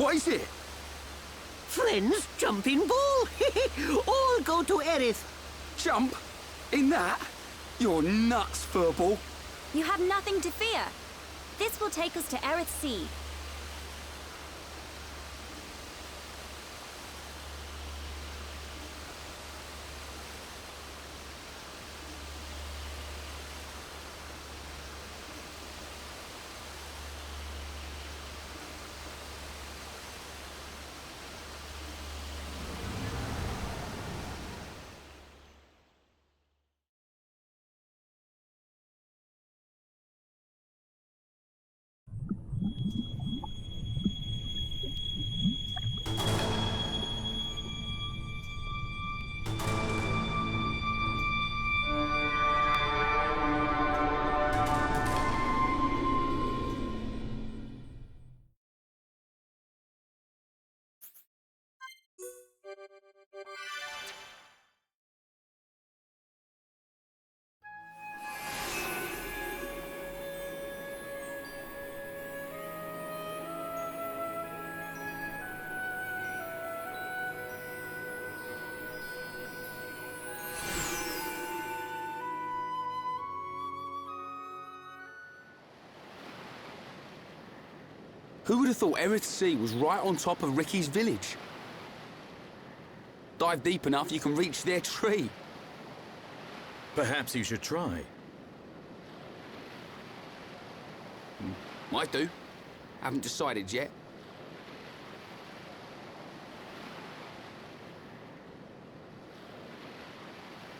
What is it? Friends jumping ball. All go to Aerith. Jump? In that? You're nuts, Furball. You have nothing to fear. This will take us to Aerith Sea. Who would have thought Aerith Sea was right on top of Ricky's village? Dive deep enough, you can reach their tree. Perhaps you should try. Might do. Haven't decided yet.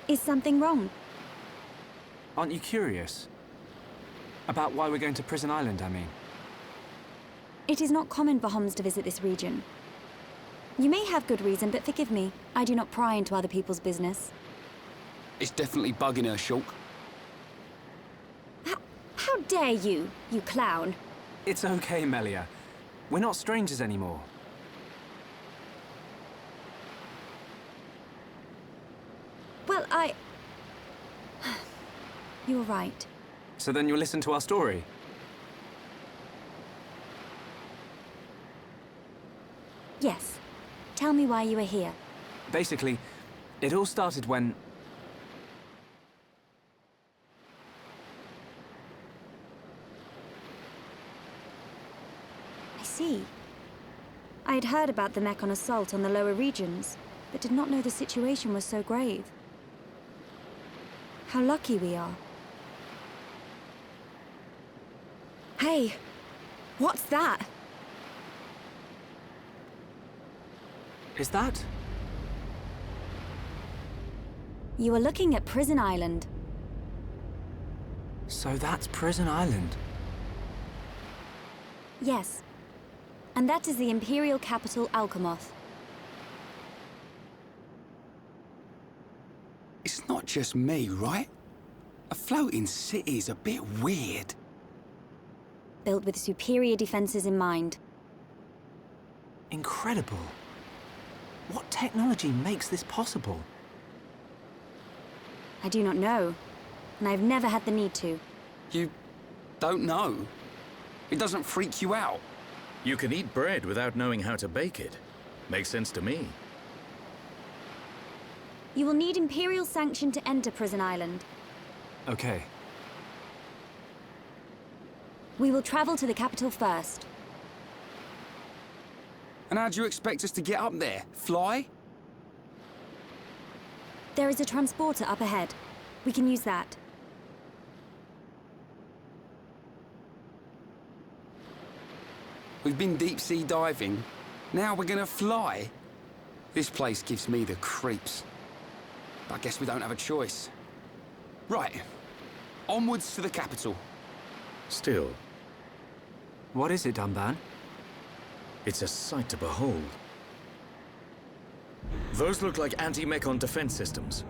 Is something wrong? Aren't you curious? About why we're going to Prison Island, I mean. It is not common for Homs to visit this region. You may have good reason, but forgive me. I do not pry into other people's business. It's definitely bugging her, Shulk. How dare you, you clown? It's okay, Melia. We're not strangers anymore. Well, You were right. So then you'll listen to our story? Yes. Tell me why you are here. Basically, it all started when... I see. I had heard about the Mechon assault on the lower regions, but did not know the situation was so grave. How lucky we are. Hey! What's that? Is that? You are looking at Prison Island. So that's Prison Island. Yes. And that is the Imperial capital, Alcamoth. It's not just me, right? A floating city's a bit weird. Built with superior defenses in mind. Incredible. What technology makes this possible? I do not know, and I've never had the need to. You don't know? It doesn't freak you out? You can eat bread without knowing how to bake it. Makes sense to me. You will need Imperial sanction to enter Prison Island. Okay. We will travel to the capital first. And how do you expect us to get up there? Fly? There is a transporter up ahead. We can use that. We've been deep-sea diving. Now we're gonna fly? This place gives me the creeps. I guess we don't have a choice. Right. Onwards to the capital. Still, What is it, Dunban? it's a sight to behold. Those look like anti-Mechon defense systems.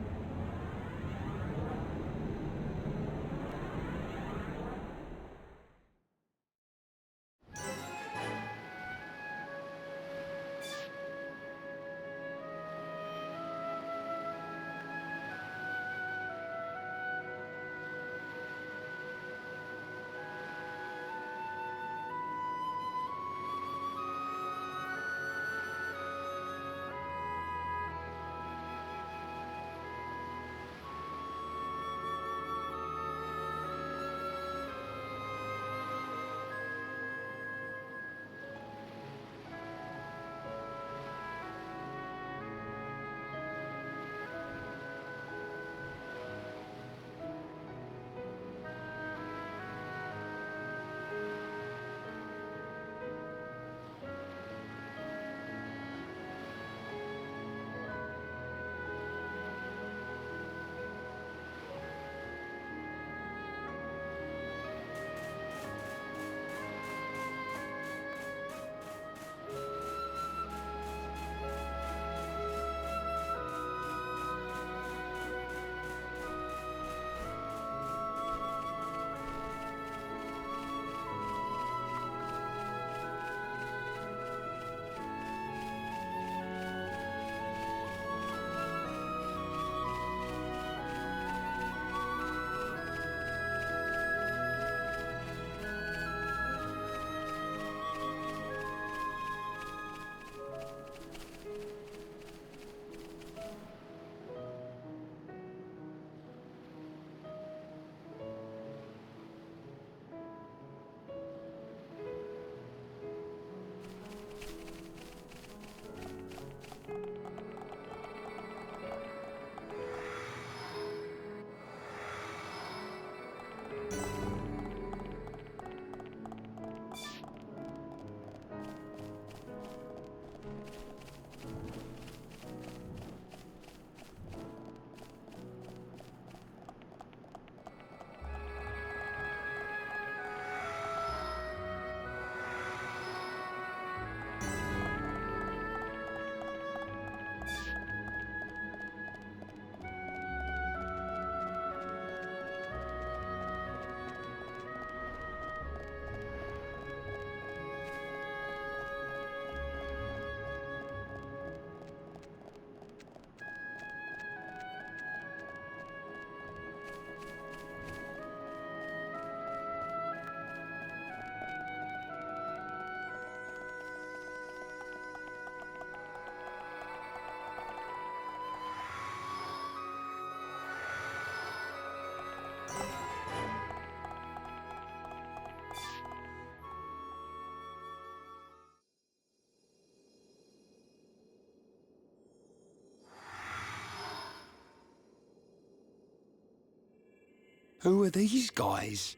Who are these guys?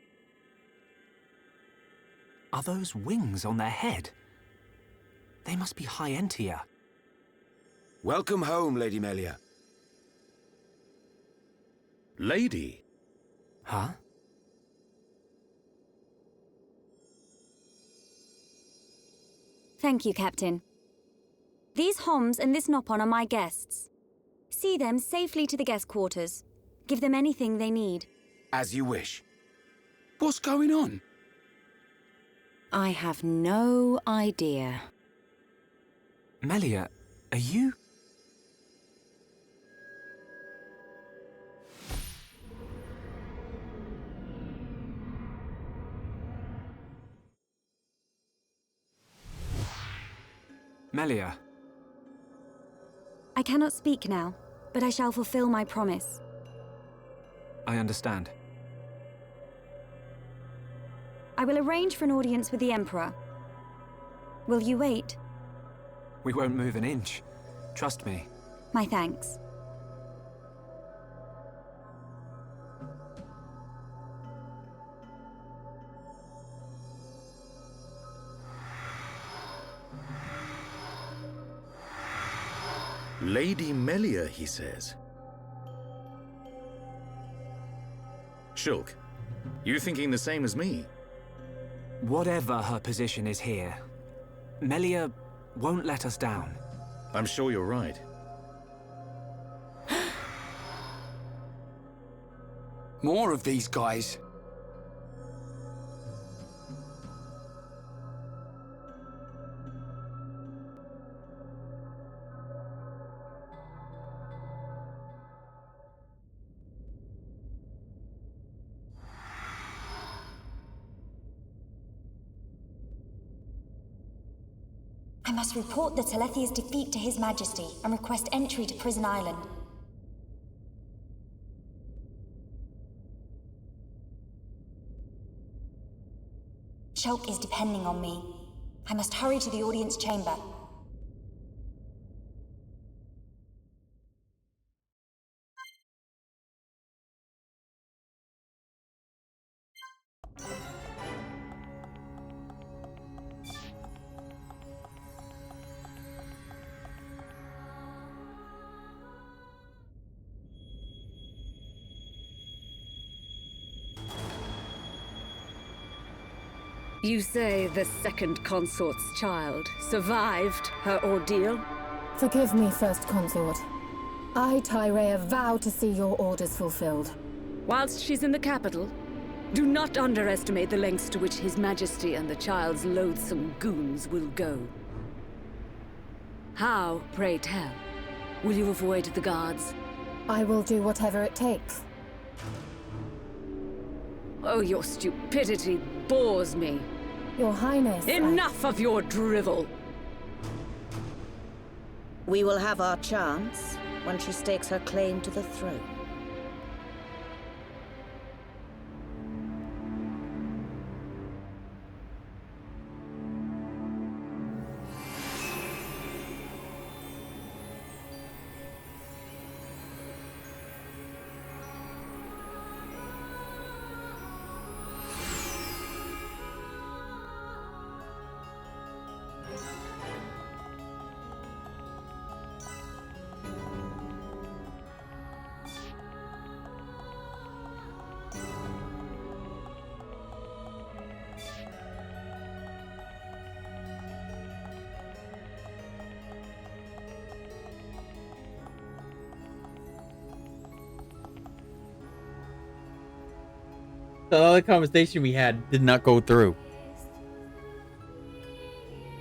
Are those wings on their head? They must be high Entia. Welcome home, Lady Melia. Lady? Huh? Thank you, Captain. These Homs and this Nopon are my guests. See them safely to the guest quarters. Give them anything they need. As you wish. What's going on? I have no idea. Melia, are you... Melia. I cannot speak now, but I shall fulfill my promise. I understand. I will arrange for an audience with the Emperor. Will you wait? We won't move an inch. Trust me. My thanks. Lady Melia, he says. Shulk, you thinking the same as me? Whatever her position is here, Melia won't let us down. I'm sure you're right. More of these guys. I must report the Telethia's defeat to His Majesty and request entry to Prison Island. Shulk is depending on me. I must hurry to the audience chamber. You say the second consort's child survived her ordeal? Forgive me, First Consort. I, Tyrea, vow to see your orders fulfilled. Whilst she's in the capital, do not underestimate the lengths to which His Majesty and the child's loathsome goons will go. How, pray tell, will you avoid the guards? I will do whatever it takes. Oh, your stupidity bores me. Your Highness, Enough of your drivel! We will have our chance when she stakes her claim to the throne. The other conversation we had did not go through.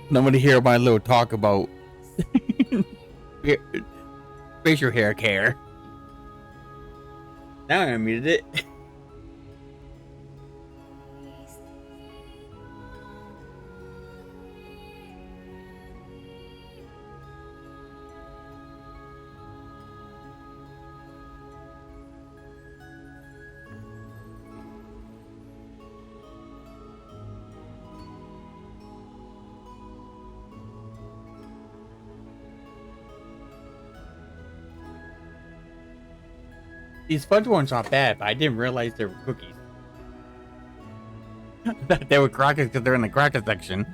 And I'm gonna hear my little talk about facial hair care. Now I muted it. These fudge ones aren't bad, but I didn't realize they were cookies. That they were crackers because they're in the cracker section.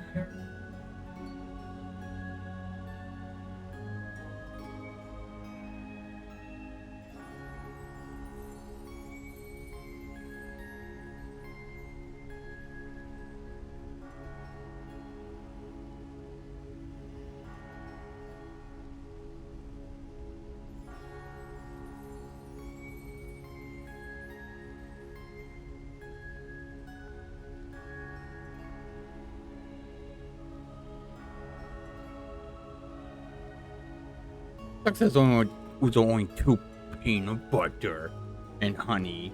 There's only 2 peanut butter and honey.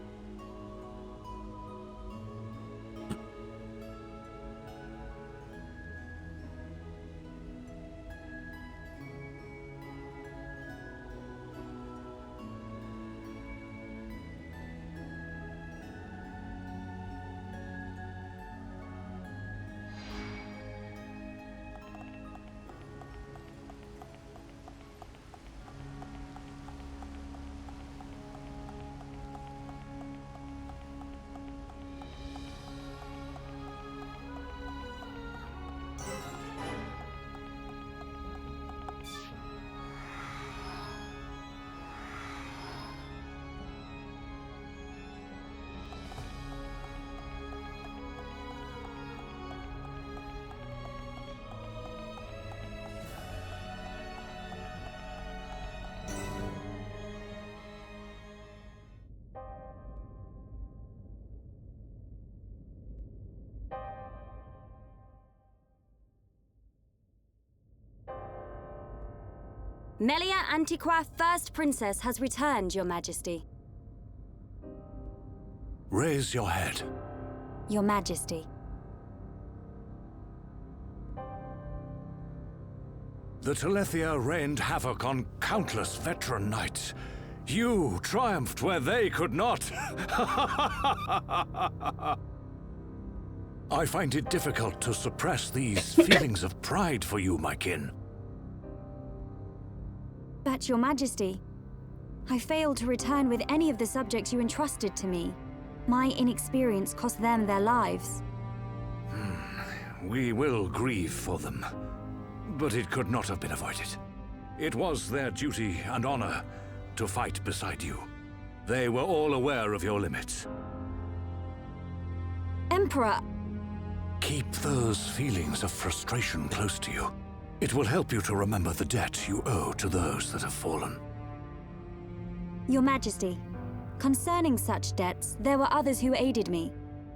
Melia Antiqua, First Princess, has returned, Your Majesty. Raise your head. Your Majesty. The Telethia rained havoc on countless veteran knights. You triumphed where they could not. I find it difficult to suppress these feelings of pride for you, my kin. But, Your Majesty, I failed to return with any of the subjects you entrusted to me. My inexperience cost them their lives. We will grieve for them, but it could not have been avoided. It was their duty and honor to fight beside you. They were all aware of your limits. Emperor! Keep those feelings of frustration close to you. It will help you to remember the debt you owe to those that have fallen. Your Majesty, concerning such debts, there were others who aided me.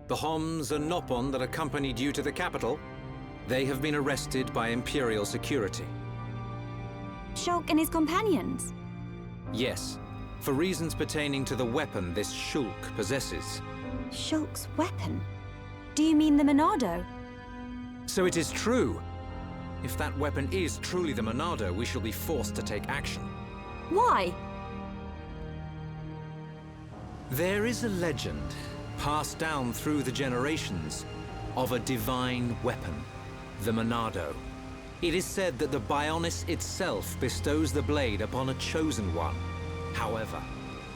The Homs and Nopon that accompanied you to the capital, they have been arrested by Imperial security. Shulk and his companions? Yes, for reasons pertaining to the weapon this Shulk possesses. Shulk's weapon? Do you mean the Monado? So it is true. If that weapon is truly the Monado, we shall be forced to take action. Why? There is a legend, passed down through the generations, of a divine weapon, the Monado. It is said that the Bionis itself bestows the blade upon a chosen one. However,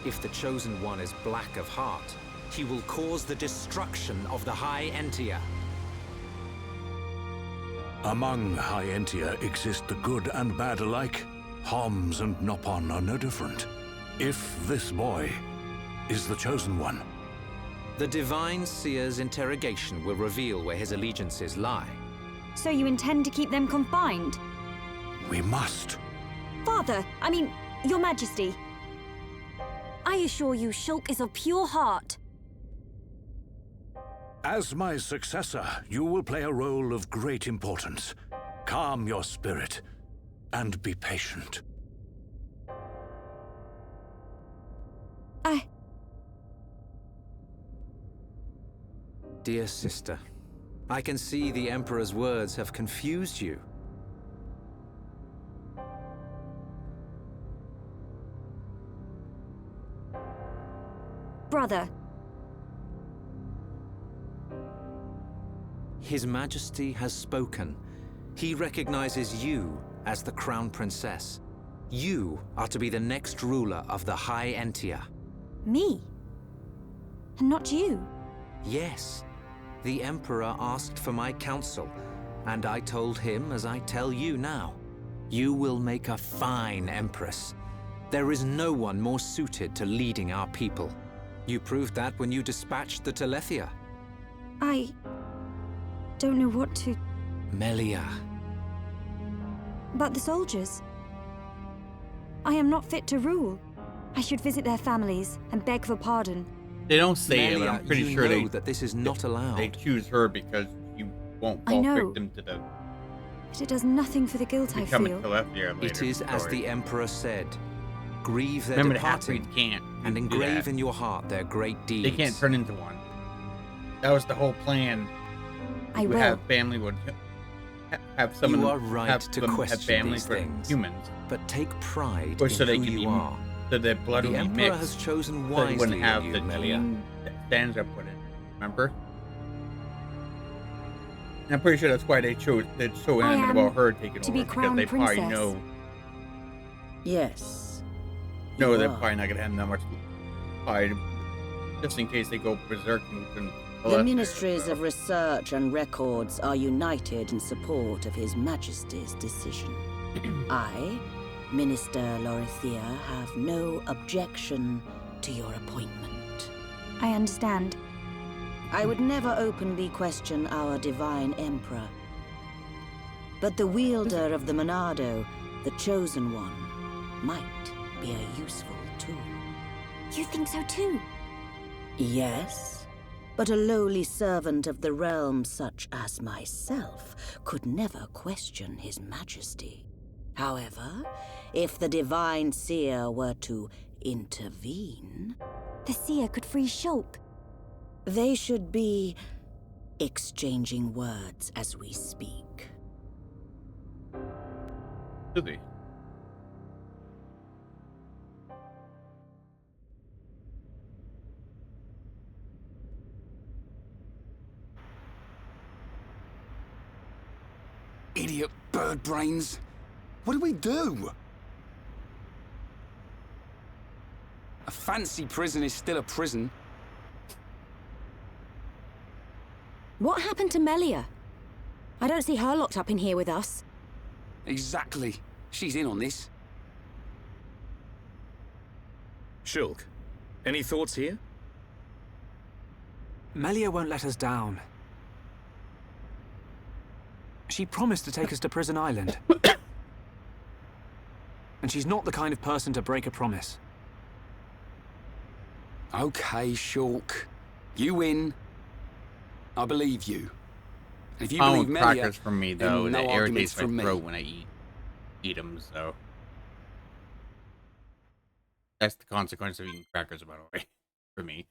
if the chosen one is black of heart, he will cause the destruction of the High Entia. Among High Entia exist the good and bad alike. Homs and Nopon are no different. If this boy is the chosen one, the Divine Seer's interrogation will reveal where his allegiances lie. So you intend to keep them confined? we must. Father, Your Majesty. I assure you, Shulk is of pure heart. As my successor, you will play a role of great importance. Calm your spirit and be patient. Dear sister, I can see the Emperor's words have confused you. Brother. His Majesty has spoken. He recognizes you as the Crown Princess. You are to be the next ruler of the High Entia. Me? And not you? Yes. The Emperor asked for my counsel, and I told him as I tell you now. You will make a fine Empress. There is no one more suited to leading our people. You proved that when you dispatched the Telethia. I don't know what to... Melia. But the soldiers? I am not fit to rule. I should visit their families and beg for pardon. They don't say Melia, it, but I'm pretty you sure know that this is not allowed. They choose her because you won't I fall know. victim to the But it does nothing for the guilt I becoming feel. Telethia later. It is as the Emperor said. Grieve their Remember, the departing, half-breeds can't and do engrave that. in your heart their great deeds. They can't turn into one. That was the whole plan. I would will. have family would have someone You are right have to them question have families these for things, humans, but take pride or so in they who can you be are. so their blood The would be Emperor mixed. has chosen So they wisely wouldn't have in the you, Melia. gene that Stanza put in. Remember? And I'm pretty sure that's why they're so I adamant am about her taking to over be because crown they probably princess. Yes. know you they're are. probably not gonna have that much fight, just in case they go berserk and The Ministries of Research and Records are united in support of His Majesty's decision. I, Minister Lorithia, have no objection to your appointment. I understand. I would never openly question our Divine Emperor. But the wielder of the Monado, the Chosen One, might be a useful tool. You think so too? Yes, but a lowly servant of the realm such as myself could never question His Majesty. However, if the Divine Seer were to intervene... The Seer could free Shulk. They should be exchanging words as we speak. Do they? Idiot bird brains. What do we do? A fancy prison is still a prison. What happened to Melia? I don't see her locked up in here with us. Exactly. She's in on this. Shulk, any thoughts here? Melia won't let us down. She promised to take us to Prison Island. And she's not the kind of person to break a promise. Okay, Shulk. You win. I believe you. And if you I believe want Melia, crackers from me then though. no That arguments irritates my from me. throat when I eat them. So that's the consequence of eating crackers, by the way, for me.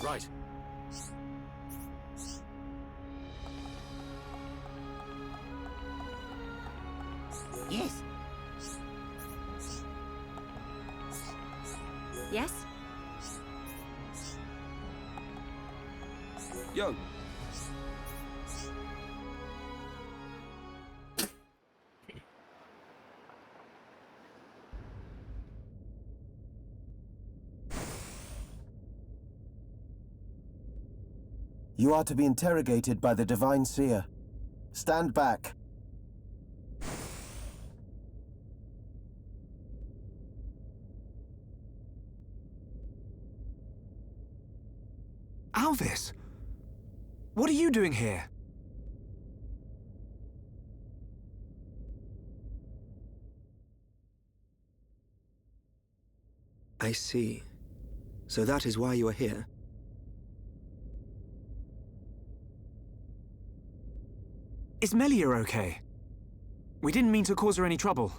Right. Yes. Yes? Yo. You are to be interrogated by the Divine Seer. Stand back. Alvis! What are you doing here? I see. So that is why you are here. Is Melia okay? We didn't mean to cause her any trouble.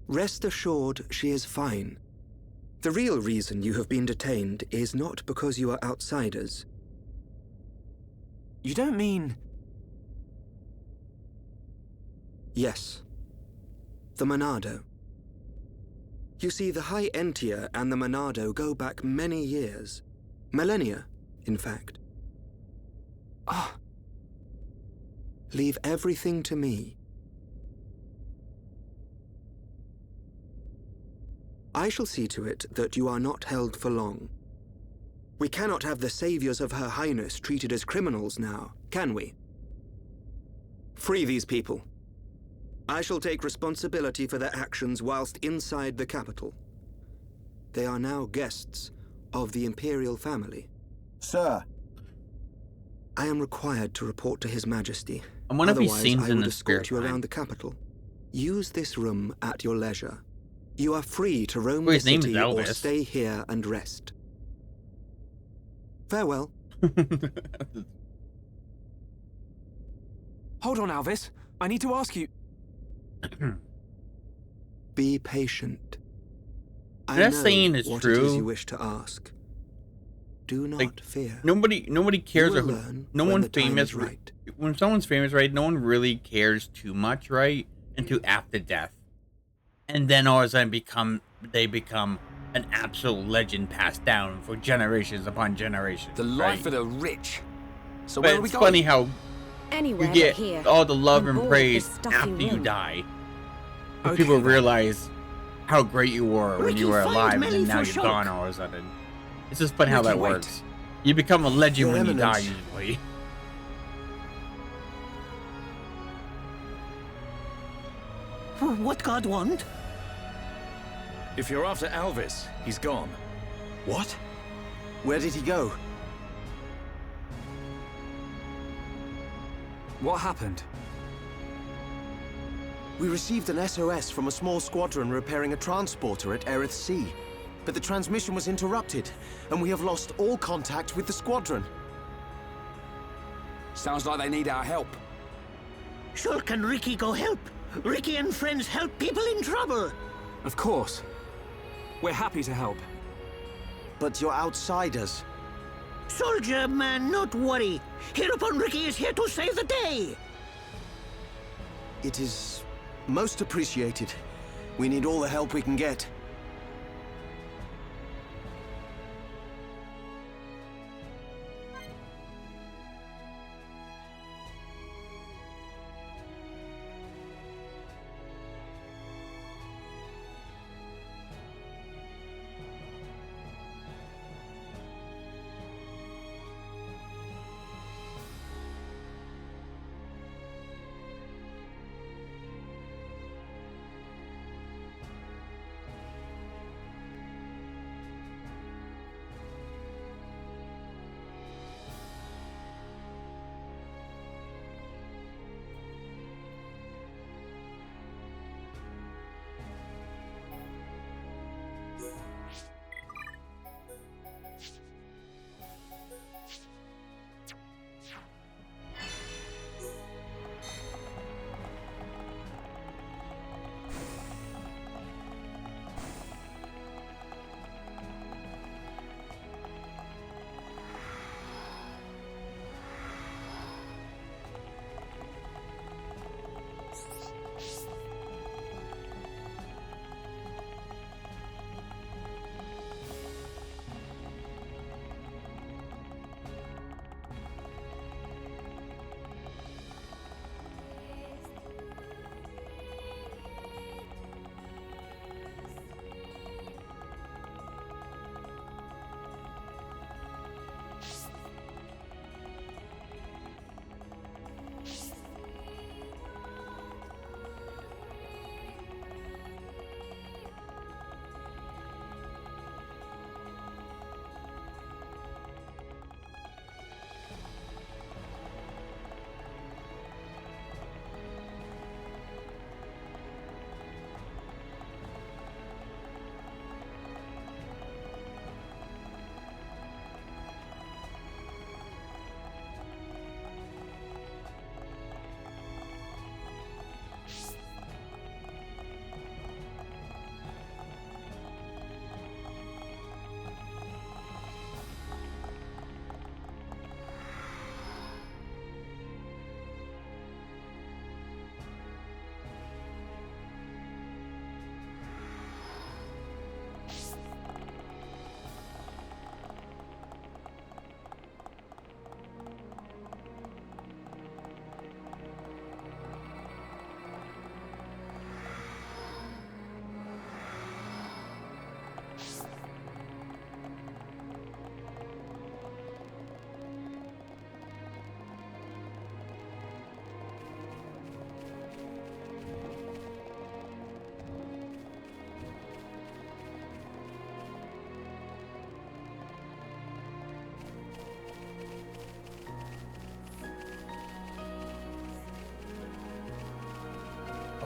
Rest assured, she is fine. The real reason you have been detained is not because you are outsiders. You don't mean... Yes. The Monado. You see, the High Entia and the Monado go back many years. Millennia, in fact. Ah. Leave everything to me. I shall see to it that you are not held for long. We cannot have the saviors of Her Highness treated as criminals now, can we? Free these people. I shall take responsibility for their actions whilst inside the capital. They are now guests of the Imperial family. Sir. I am required to report to His Majesty. I wonder if he Otherwise, seems I in would the escort spirit you line. around the capital. Use this room at your leisure. You are free to roam Well, the his name is city or Elvis. stay here and rest. Farewell. Hold on, Alvis. I need to ask you. Be patient. I That know saying is what true. it is you wish to ask. Do not fear. Nobody cares. You will Or learn no when one the time famous. is right. When someone's famous, right? No one really cares too much, right? Until after death, and then all of a sudden they become an absolute legend passed down for generations upon generations. The life of the rich. So but where are we it's going? funny how Anywhere you get but here. all the love I'm and bored of praise this stuffy after you room. die. But Okay, people then. realize how great you were when Ricky, you were find alive, and Melly then now for you're Shulk. gone all of a sudden. It's just funny how Ricky, that wait. works. You become a legend Your when you die, Eminence. usually. What God want? If you're after Alvis, he's gone. What? Where did he go? What happened? We received an SOS from a small squadron repairing a transporter at Erith Sea. But the transmission was interrupted, and we have lost all contact with the squadron. Sounds like they need our help. Shulk and Ricky go help. Ricky and friends help people in trouble. Of course. We're happy to help. But you're outsiders. Soldier man, not worry. Hereupon Ricky is here to save the day. It is most appreciated. We need all the help we can get.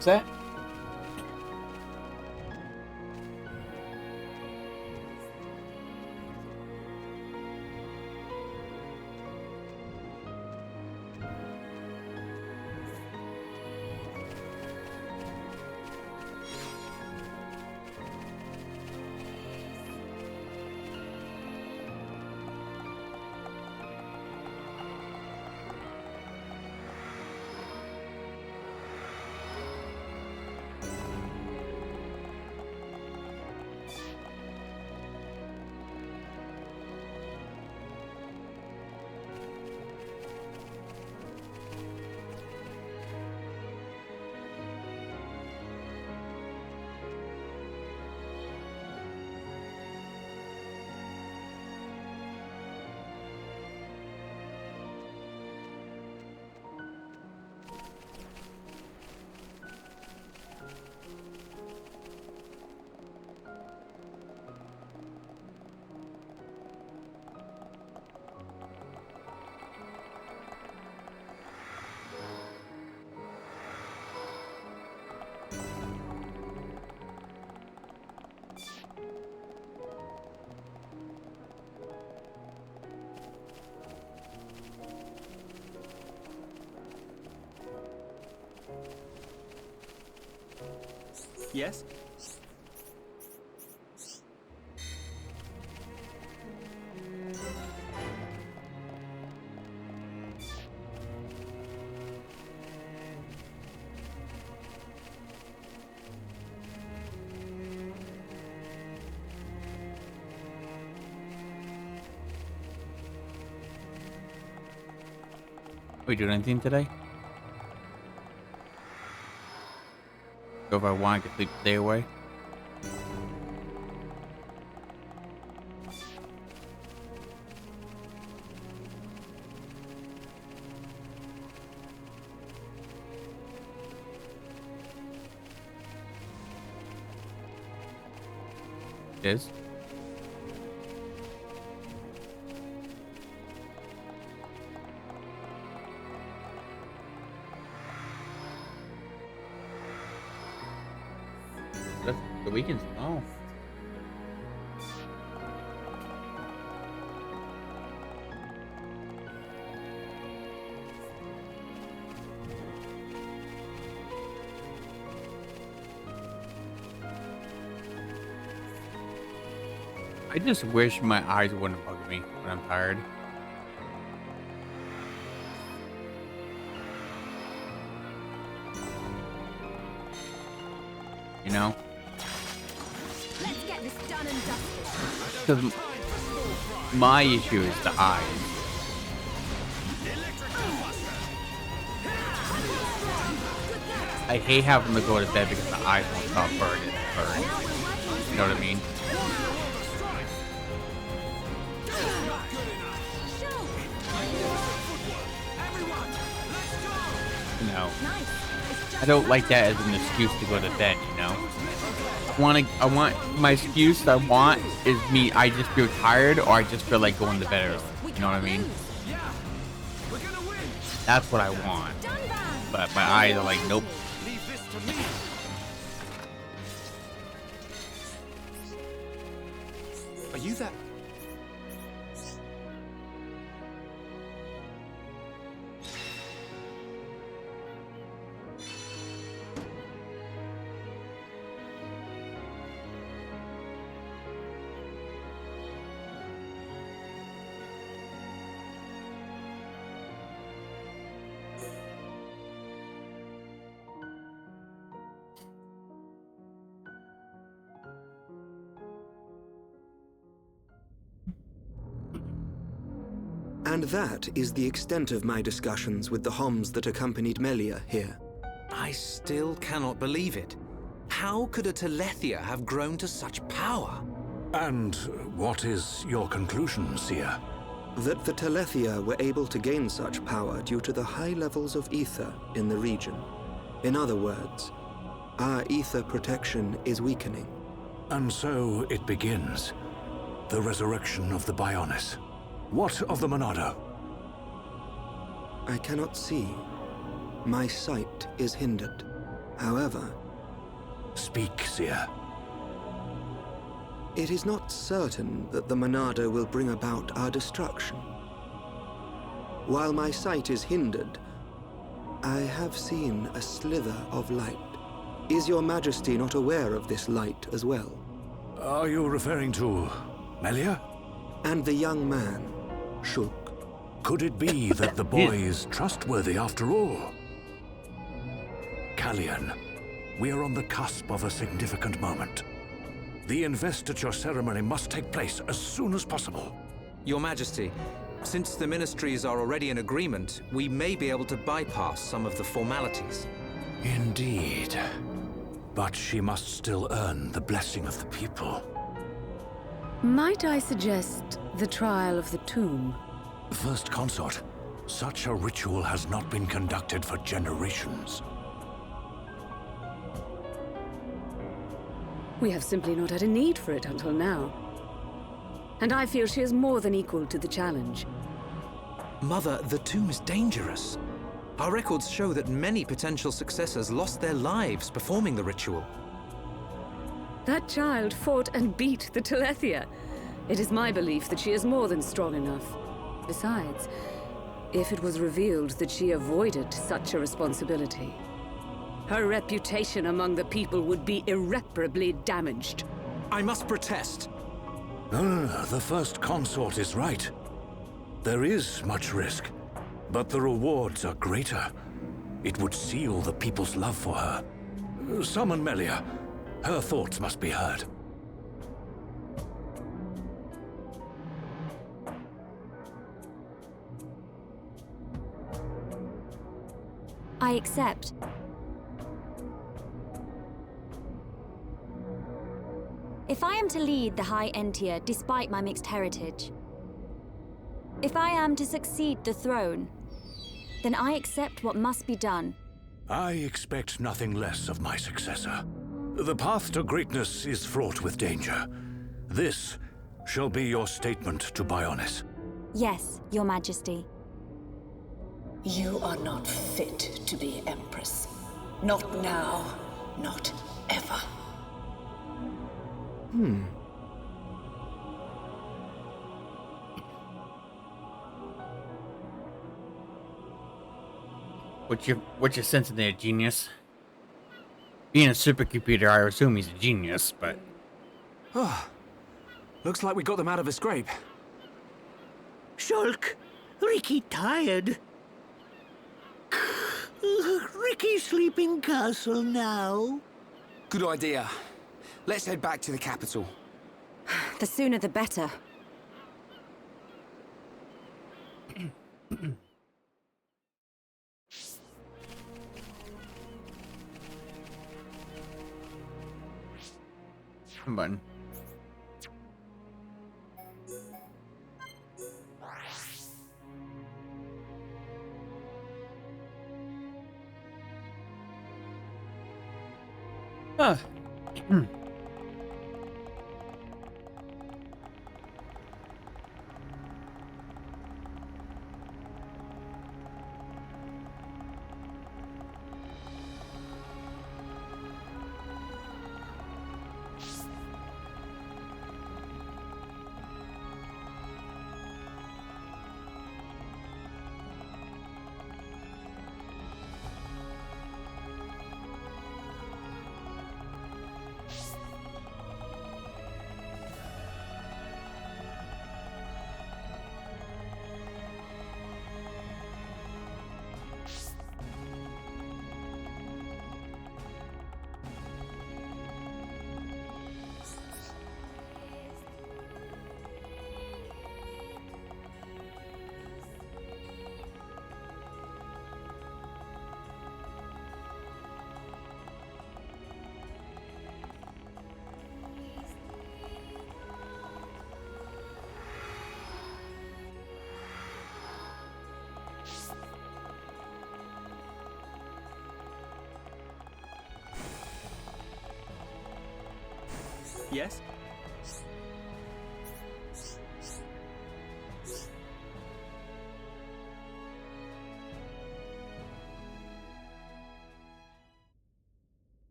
What's that? Yes? We doing anything today? Go if I want, I can sleep the day away. It is. The weekend's oh. I just wish my eyes wouldn't bug me when I'm tired. You know? Let's get this done and dusted. Because my issue is the eyes. I hate having to go to bed because the eyes won't stop burning. You know what I mean? No. I don't like that as an excuse to go to bed, you know? I want my excuse I want is me, I just feel tired or I just feel like going to bed early. You know what I mean? That's what I want. But my eyes are like, nope. Are you that? And that is the extent of my discussions with the Homs that accompanied Melia here. I still cannot believe it. How could a Telethia have grown to such power? And what is your conclusion, Seer? That the Telethia were able to gain such power due to the high levels of ether in the region. In other words, our ether protection is weakening. And so it begins. The resurrection of the Bionis. What of the Monado? I cannot see. My sight is hindered. However... Speak, Seer. It is not certain that the Monado will bring about our destruction. While my sight is hindered, I have seen a slither of light. Is your Majesty not aware of this light as well? Are you referring to Melia? And the young man, Shulk. Could it be that the boy is trustworthy after all? Callian, we are on the cusp of a significant moment. The investiture ceremony must take place as soon as possible. Your Majesty, since the ministries are already in agreement, we may be able to bypass some of the formalities. Indeed. But she must still earn the blessing of the people. Might I suggest the trial of the tomb? First Consort, such a ritual has not been conducted for generations. We have simply not had a need for it until now. And I feel she is more than equal to the challenge. Mother, the tomb is dangerous. Our records show that many potential successors lost their lives performing the ritual. That child fought and beat the Telethia. It is my belief that she is more than strong enough. Besides, if it was revealed that she avoided such a responsibility, her reputation among the people would be irreparably damaged. I must protest. No, the First Consort is right. There is much risk, but the rewards are greater. It would seal the people's love for her. Summon Melia. Her thoughts must be heard. I accept. If I am to lead the High Entia despite my mixed heritage, if I am to succeed the throne, then I accept what must be done. I expect nothing less of my successor. The path to greatness is fraught with danger. This shall be your statement to Bionis. Yes, Your Majesty. You are not fit to be Empress. Not now, not ever. What you sensing there, genius? Being a supercomputer, I assume he's a genius, but... Looks like we got them out of a scrape. Shulk, Ricky tired. Ricky sleeping castle now. Good idea. Let's head back to the capital. The sooner the better. Come on. Yes?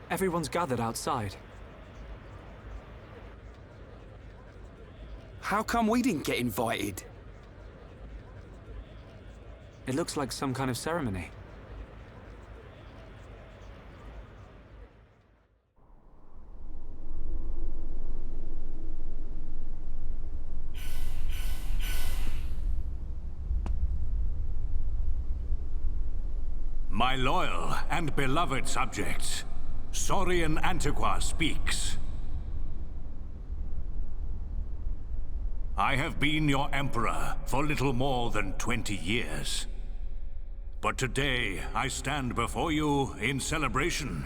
Everyone's gathered outside. How come we didn't get invited? It looks like some kind of ceremony. My loyal and beloved subjects, Saurian Antiqua speaks. I have been your emperor for little more than 20 years. But today, I stand before you in celebration.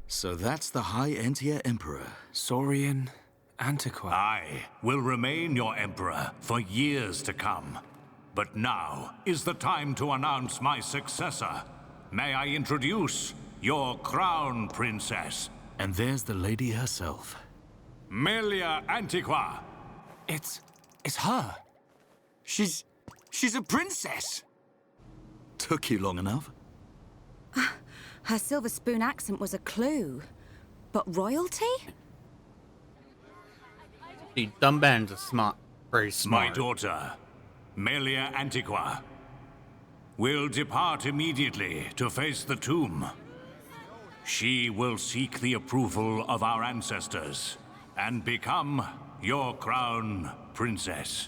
So that's the High Entia Emperor. Saurian Antiqua. I will remain your emperor for years to come. But now is the time to announce my successor. May I introduce your crown princess? And there's the lady herself. Melia Antiqua. It's her. She's a princess. Took you long enough. Her silver spoon accent was a clue. But royalty? The dumb band's are very smart. My daughter, Melia Antiqua, will depart immediately to face the tomb. She will seek the approval of our ancestors and become your crown princess.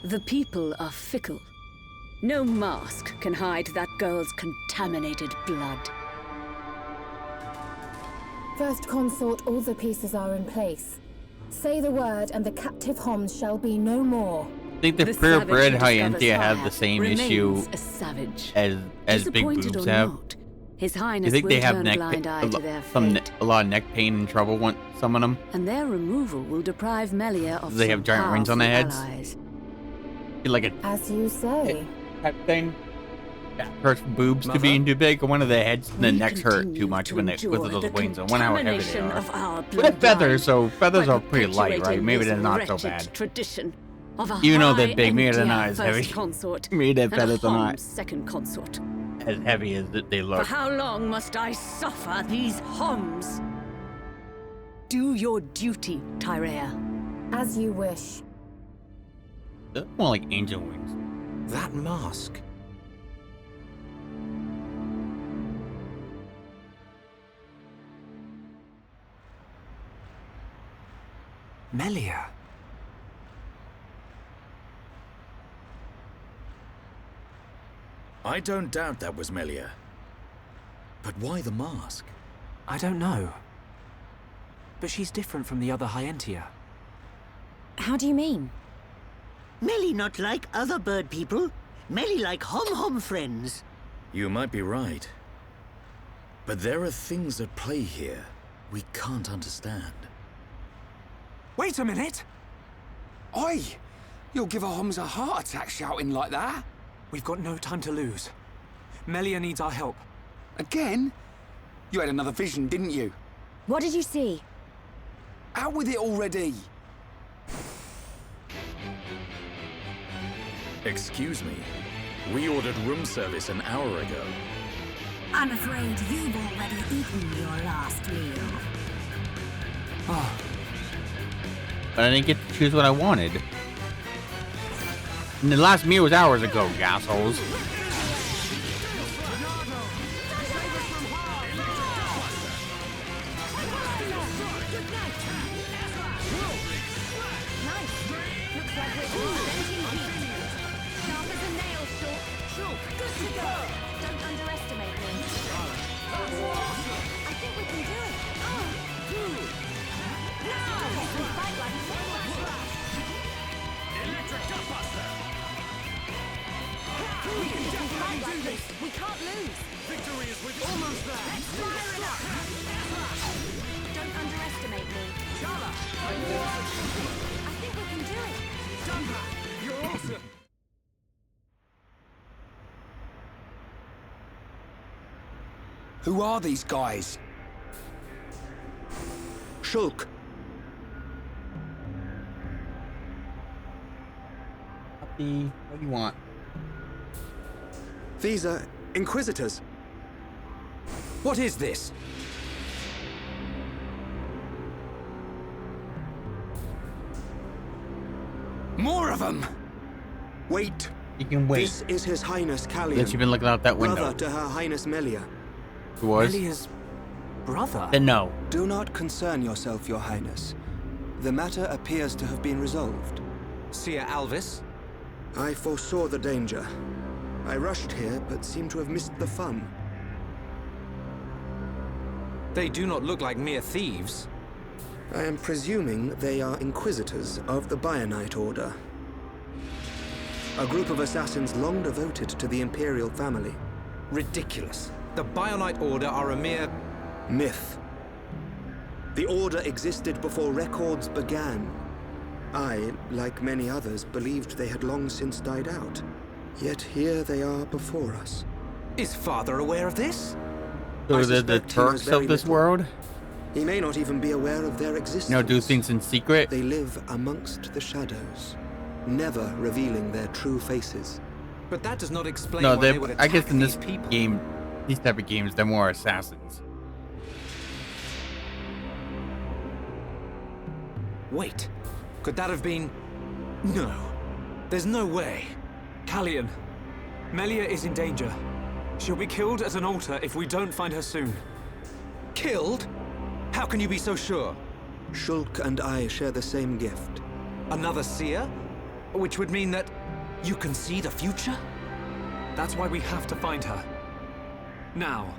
The people are fickle. No mask can hide that girl's contaminated blood. First Consort, all the pieces are in place. Say the word and the captive Homs shall be no more. I think the purebred High Entia have the same issue a savage. as big boobs have. Not, His Highness You think they will have turn neck blind eye to their a lot of neck pain and trouble when some of them? and their removal will deprive Melia of They have some giant rings on their heads? allies. Like a As you say. type thing. That hurts boobs to being too big, or one of the heads and the necks hurt too much when they with those wings. I wonder how heavy they are. But feathers, so feathers are pretty light, right? Maybe they're not so bad. Tradition of a Even though they're high big, maybe they're Entia not as heavy. first consort Maybe their and a feathers are Hom not second consort. as heavy as they For look. how long must I suffer these Homs? Do your duty, Tyrea. As you wish. They're more like angel wings. That mask. Melia. I don't doubt that was Melia. But why the mask? I don't know. But she's different from the other High Entia. How do you mean? Melly not like other bird people. Melly like Hom friends. You might be right. But there are things at play here we can't understand. Wait a minute! Oi! You'll give our Homs a heart attack shouting like that. We've got no time to lose. Melia needs our help. Again? You had another vision, didn't you? What did you see? Out with it already! Excuse me. We ordered room service an hour ago. I'm afraid you've already eaten your last meal. Oh. But I didn't get to choose what I wanted. And the last meal was hours ago, you assholes. Always! We can't lose! Victory is with you! Almost there! Let's fire it up! Don't underestimate me. Chala! I think we can do it! Dunbar! You're awesome! Who are these guys? Shulk. What do you want? These are Inquisitors. What is this? More of them! Wait. You can wait. This is His Highness Callian. Since you've been looking out that window. Brother to Her Highness Melia. Who was? Melia's brother? Then no. Do not concern yourself, Your Highness. The matter appears to have been resolved. Seer Alvis? I foresaw the danger. I rushed here, but seem to have missed the fun. They do not look like mere thieves. I am presuming they are Inquisitors of the Bionite Order. A group of assassins long devoted to the Imperial family. Ridiculous. The Bionite Order are a mere... myth. The Order existed before records began. I, like many others, believed they had long since died out. Yet here they are before us. Is Father aware of this? So they're the Turks of this world? He may not even be aware of their existence. You know, do things in secret? They live amongst the shadows, never revealing their true faces. But that does not explain No, why they would attack I guess in this these people. game, these type of games, they're more assassins. Wait, could that have been... No, there's no way. Callian, Melia is in danger. She'll be killed at an altar if we don't find her soon. Killed? How can you be so sure? Shulk and I share the same gift. Another seer? Which would mean that you can see the future? That's why we have to find her. Now.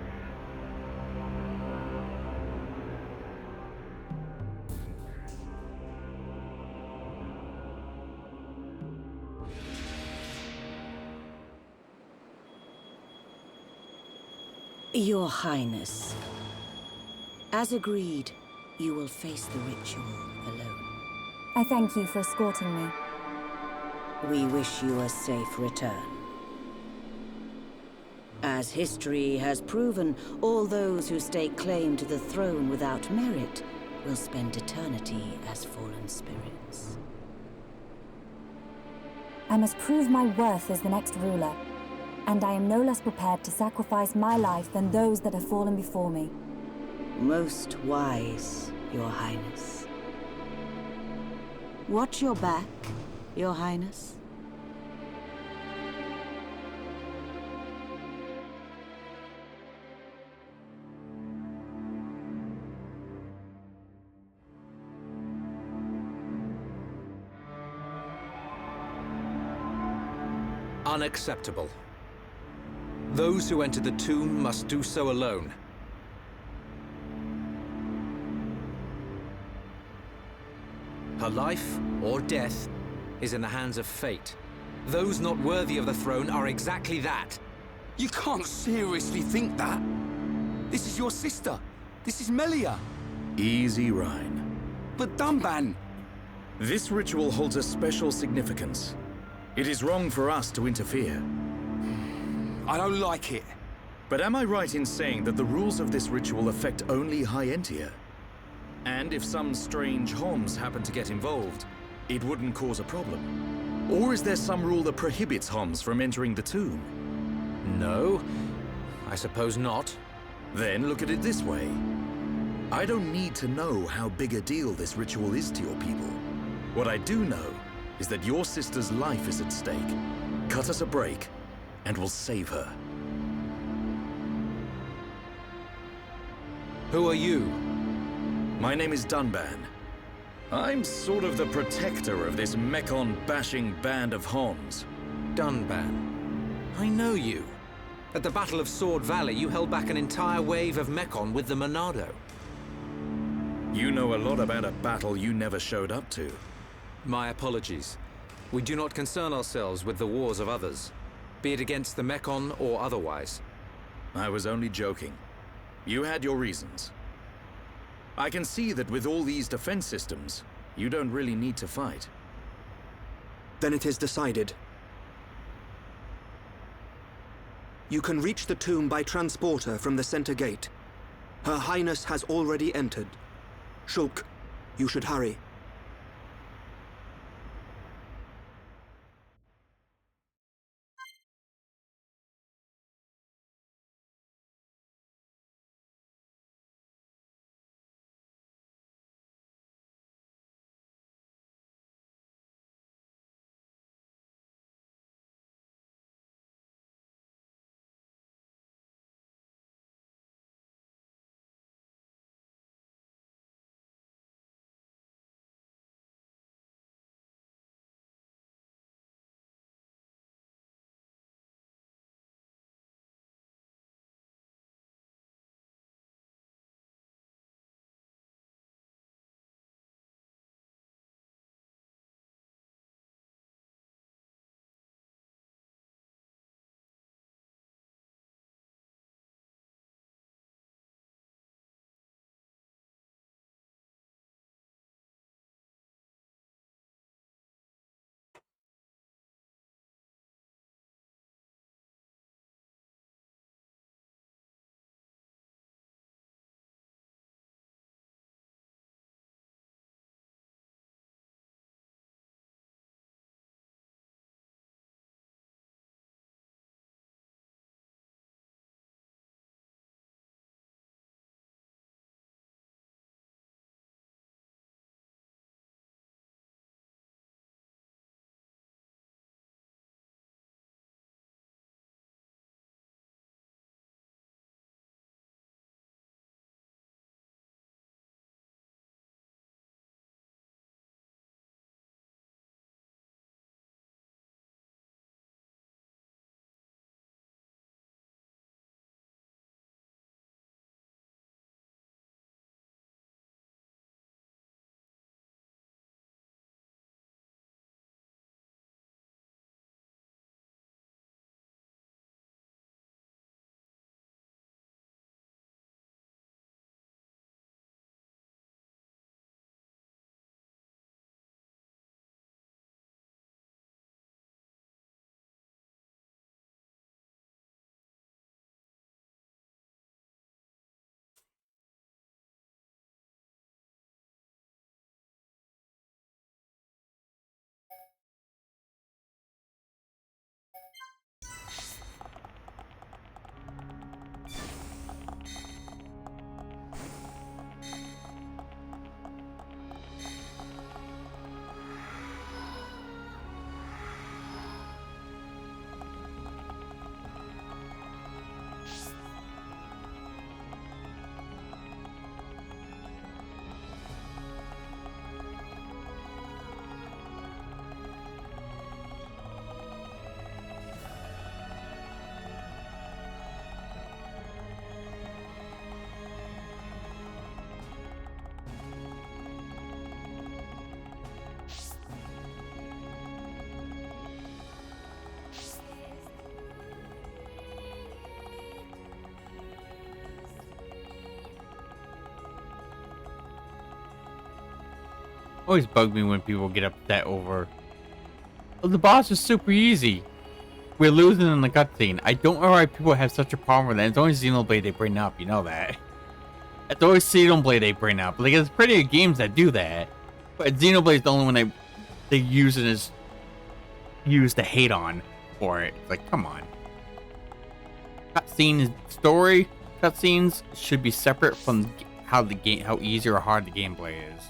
Your Highness, as agreed, you will face the ritual alone. I thank you for escorting me. We wish you a safe return. As history has proven, all those who stake claim to the throne without merit will spend eternity as fallen spirits. I must prove my worth as the next ruler. And I am no less prepared to sacrifice my life than those that have fallen before me. Most wise, Your Highness. Watch your back, Your Highness. Unacceptable. Those who enter the tomb must do so alone. Her life, or death, is in the hands of fate. Those not worthy of the throne are exactly that. You can't seriously think that. This is your sister. This is Melia. Easy, Rhine. But Dunban... This ritual holds a special significance. It is wrong for us to interfere. I don't like it. But am I right in saying that the rules of this ritual affect only High Entia? And if some strange Homs happen to get involved, it wouldn't cause a problem? Or is there some rule that prohibits Homs from entering the tomb? No, I suppose not. Then look at it this way. I don't need to know how big a deal this ritual is to your people. What I do know is that your sister's life is at stake. Cut us a break, and we'll save her. Who are you? My name is Dunban. I'm sort of the protector of this Mekon-bashing band of Homs. Dunban. I know you. At the Battle of Sword Valley, you held back an entire wave of Mekon with the Monado. You know a lot about a battle you never showed up to. My apologies. We do not concern ourselves with the wars of others. be it against the Mekon or otherwise. I was only joking. You had your reasons. I can see that with all these defense systems, you don't really need to fight. Then it is decided. You can reach the tomb by transporter from the center gate. Her Highness has already entered. Shulk, you should hurry. Always bug me when people get upset over, oh, the boss is super easy. We're losing in the cutscene. I don't know why people have such a problem with that. It's always Xenoblade they bring up, you know that. It's always Xenoblade they bring up. Like, there's plenty of games that do that. But Xenoblade's the only one they use it as to hate on for it. It's like, come on. Cutscene story cutscenes should be separate from how easy or hard the gameplay is.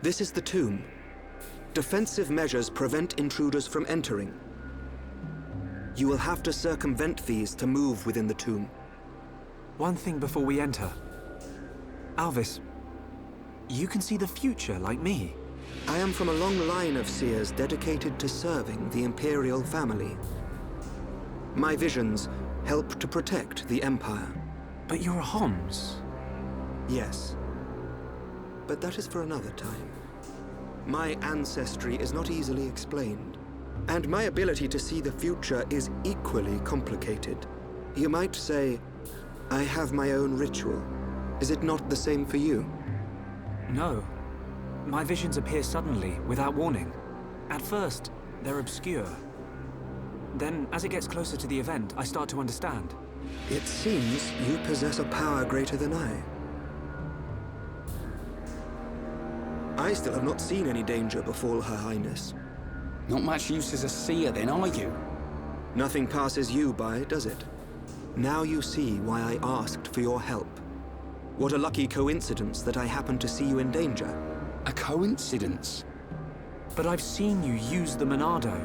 This is the tomb. Defensive measures prevent intruders from entering. You will have to circumvent these to move within the tomb. One thing before we enter. Alvis, you can see the future like me. I am from a long line of seers dedicated to serving the Imperial family. My visions help to protect the Empire. But you're a Homs. Yes. But that is for another time. My ancestry is not easily explained, and my ability to see the future is equally complicated. You might say, I have my own ritual. Is it not the same for you? No. My visions appear suddenly, without warning. At first, they're obscure. Then, as it gets closer to the event, I start to understand. It seems you possess a power greater than I. I still have not seen any danger befall Her Highness. Not much use as a seer then, are you? Nothing passes you by, does it? Now you see why I asked for your help. What a lucky coincidence that I happened to see you in danger. A coincidence? But I've seen you use the Monado.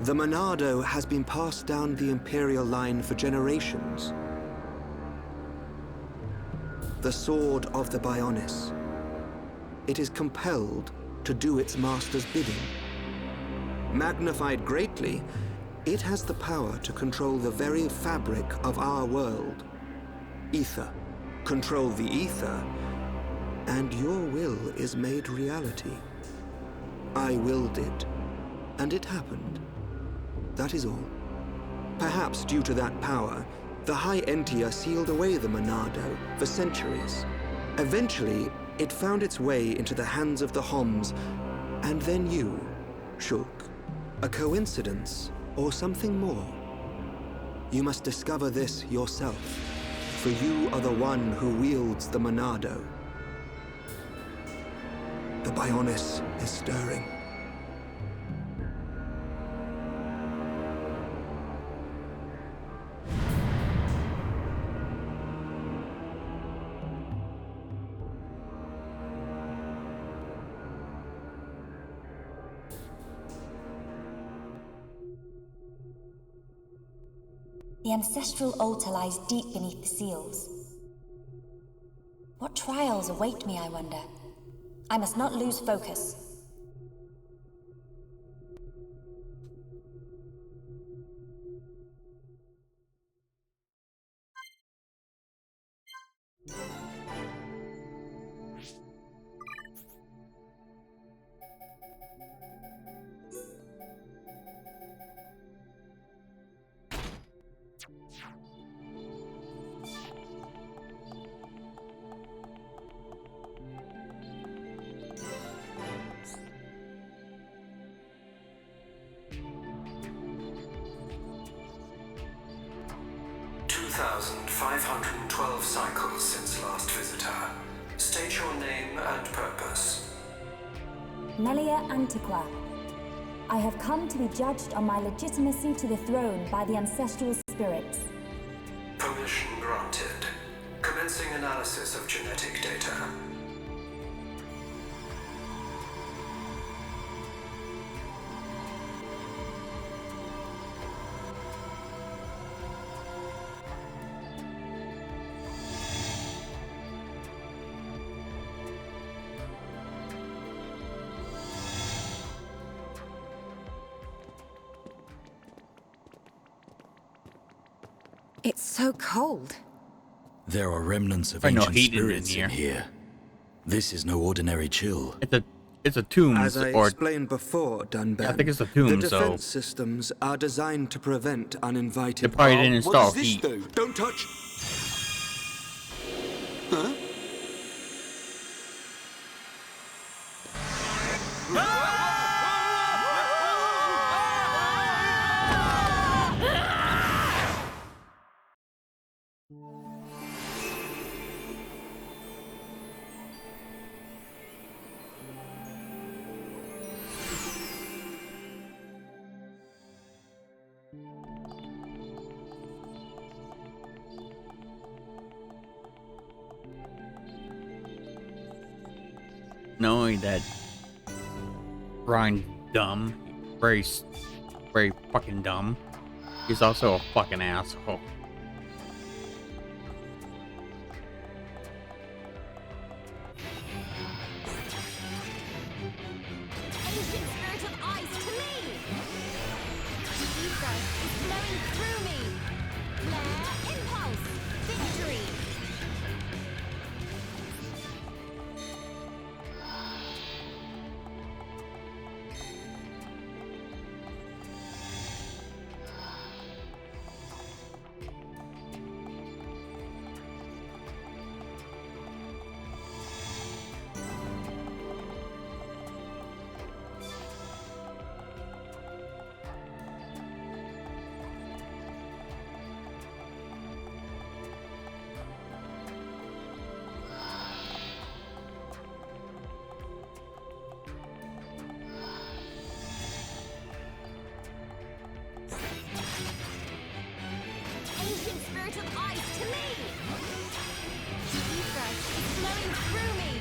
The Monado has been passed down the Imperial line for generations. The sword of the Bionis. It is compelled to do its master's bidding. Magnified greatly, it has the power to control the very fabric of our world. Ether. Control the ether, and your will is made reality. I willed it, and it happened. That is all. Perhaps due to that power, the High Entia sealed away the Monado for centuries. Eventually, it found its way into the hands of the Homs, and then you, Shulk. A coincidence, or something more? You must discover this yourself, for you are the one who wields the Monado. The Bionis is stirring. The ancestral altar lies deep beneath the seals. What trials await me, I wonder? I must not lose focus. Cycles since last visitor. State your name and purpose. Melia Antiqua. I have come to be judged on my legitimacy to the throne by the ancestral spirits. Permission granted. Commencing analysis of genetic data. It's so cold. There are remnants of no ancient heat spirits in in here. This is no ordinary chill. It's a tomb. As I explained before, Dunban, I think it's a tomb, the so defense systems are designed to prevent uninvited. they probably didn't install What does this heat. do? Don't touch. Huh? Knowing that Ryan dumb. Very fucking dumb. He's also a fucking asshole. Ancient spirit of ice to me! The ether is flowing through me! Flare, impulse, victory! Ancient spirit of ice to me! The ether is flowing through me!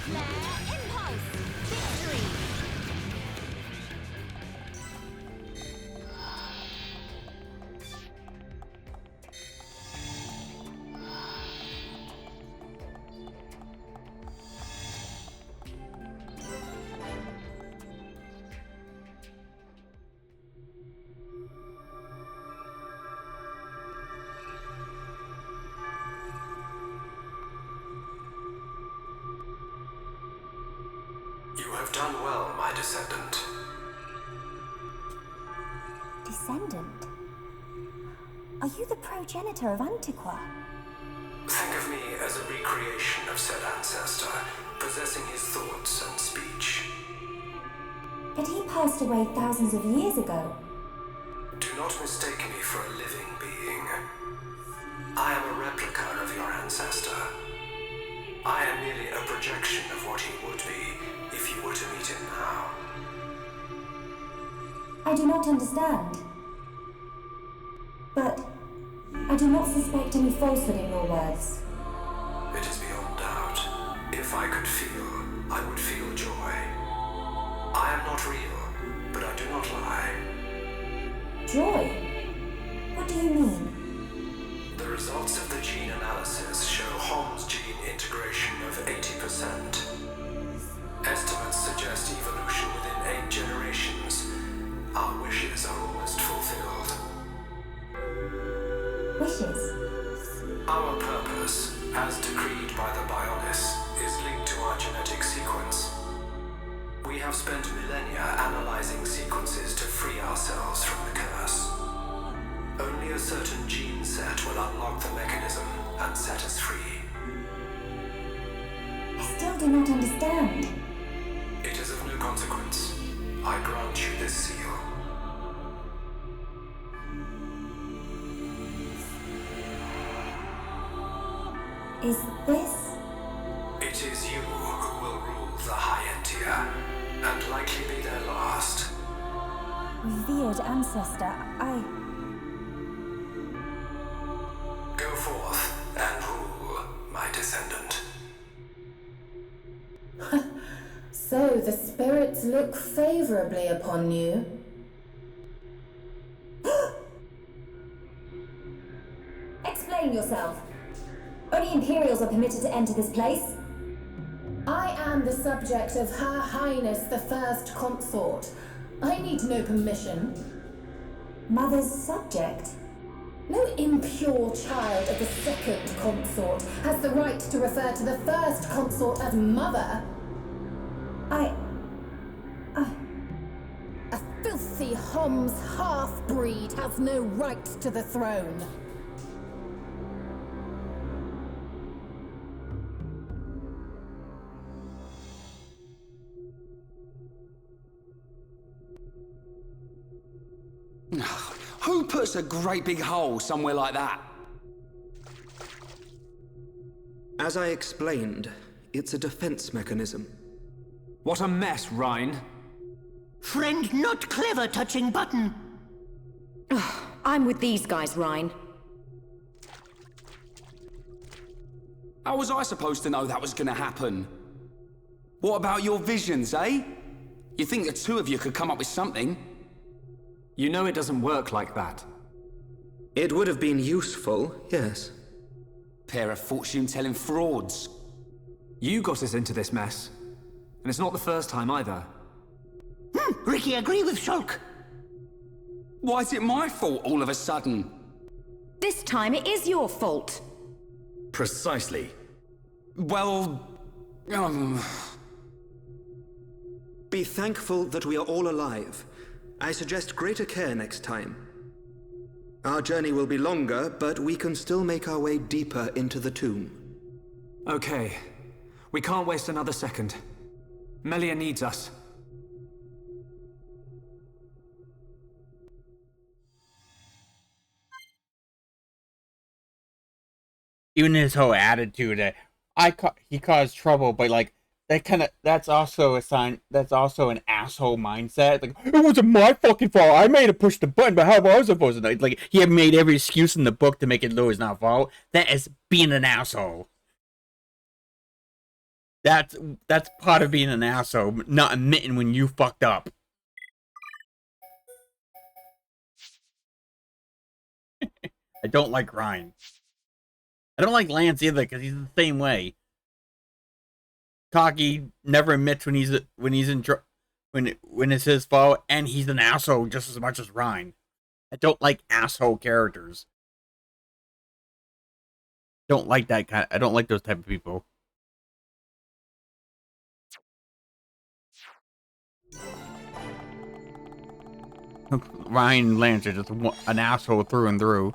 Flare, impulse, victory! You have done well, my descendant. Descendant? Are you the progenitor of Antiqua? Think of me as a recreation of said ancestor, possessing his thoughts and speech. But he passed away thousands of years ago. Do not mistake me for a living being. I am a replica of your ancestor. I am merely a projection of what he would be if you were to meet him now. I do not understand. But I do not suspect any falsehood in your words. It is beyond doubt. If I could feel, I would feel joy. I am not real, but I do not lie. Joy? What do you mean? The results of the gene analysis show Hom's gene integration of 80%. Estimates suggest evolution within 8 generations. Our wishes are almost fulfilled. Wishes? Our purpose, as decreed by the Bionis, is linked to our genetic sequence. We have spent millennia analyzing sequences to free ourselves from the curse. Only a certain gene set will unlock the mechanism and set us free. I still do not understand. It is of no consequence. I grant you this seal. Is this? It is you who will rule the High Entia, and likely be their last. Revered ancestor, Go forth and rule, my descendant. So the spirits look favorably upon you. Explain yourself. Only Imperials are permitted to enter this place. I am the subject of Her Highness the First Consort. I need no permission. Mother's subject? No impure child of the Second Consort has the right to refer to the First Consort as Mother. A filthy Hom's half-breed has no right to the throne. Who puts a great big hole somewhere like that? As I explained, it's a defense mechanism. What a mess, Rhine. Friend not clever touching button. I'm with these guys, Rhine. How was I supposed to know that was gonna happen? What about your visions, eh? You think the two of you could come up with something? You know it doesn't work like that. It would have been useful, yes. Pair of fortune-telling frauds. You got us into this mess. And it's not the first time either. Ricky, agree with Shulk. Why is it my fault all of a sudden? This time it is your fault. Precisely. Well... Be thankful that we are all alive. I suggest greater care next time. Our journey will be longer, but we can still make our way deeper into the tomb. Okay. We can't waste another second. Melia needs us. Even his whole attitude that he caused trouble, but like that's also a sign. That's also an asshole mindset. Like, it wasn't my fucking fault. I made it push the button, but how was I supposed to know? Like, he had made every excuse in the book to make it look it's not fault. That is being an asshole. That's part of being an asshole, not admitting when you fucked up. I don't like Ryan. I don't like Lance either because he's the same way. Cocky never admits when it's his fault, and he's an asshole just as much as Ryan. I don't like asshole characters. Don't like that kind. I don't like those type of people. Ryan and Lance are just an asshole through and through.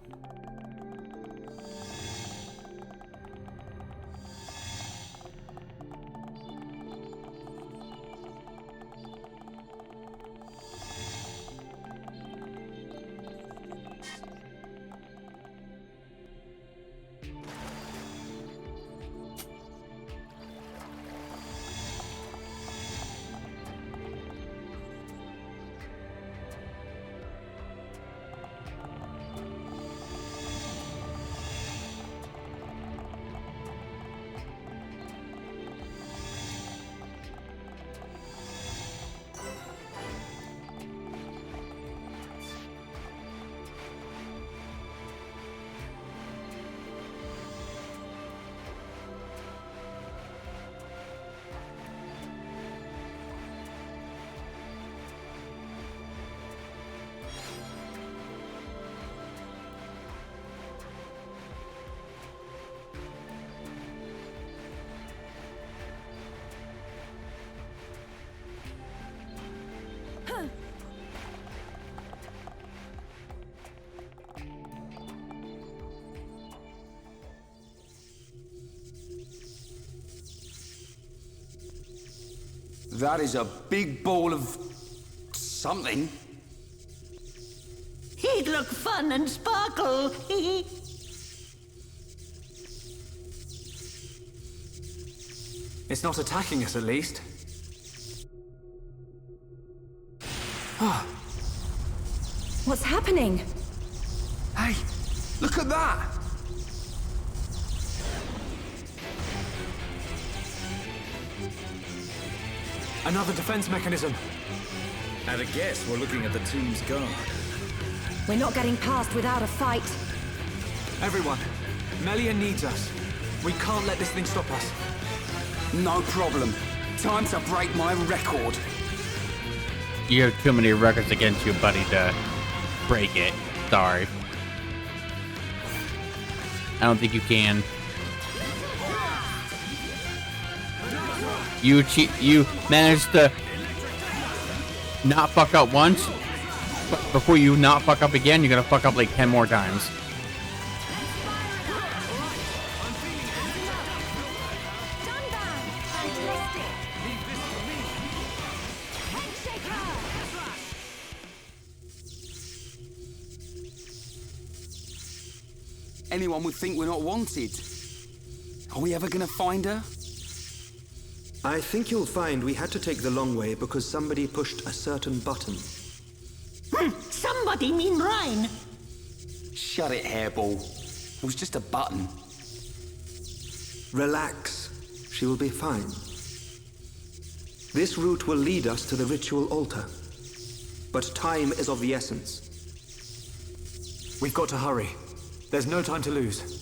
That is a big ball of... something. He'd look fun and sparkle. It's not attacking us, at least. What's happening? Hey, look at that! Another defense mechanism. At a guess, we're looking at the tomb's guard. We're not getting past without a fight. Everyone, Melia needs us. We can't let this thing stop us. No problem. Time to break my record. You have too many records against you, buddy, to break it. Sorry. I don't think you can. You managed to not fuck up once, but before you not fuck up again, you're gonna fuck up like 10 more times. Anyone would think we're not wanted. Are we ever gonna find her? I think you'll find we had to take the long way because somebody pushed a certain button. Somebody mean Ryan. Shut it, hairball. It was just a button. Relax. She will be fine. This route will lead us to the ritual altar. But time is of the essence. We've got to hurry. There's no time to lose.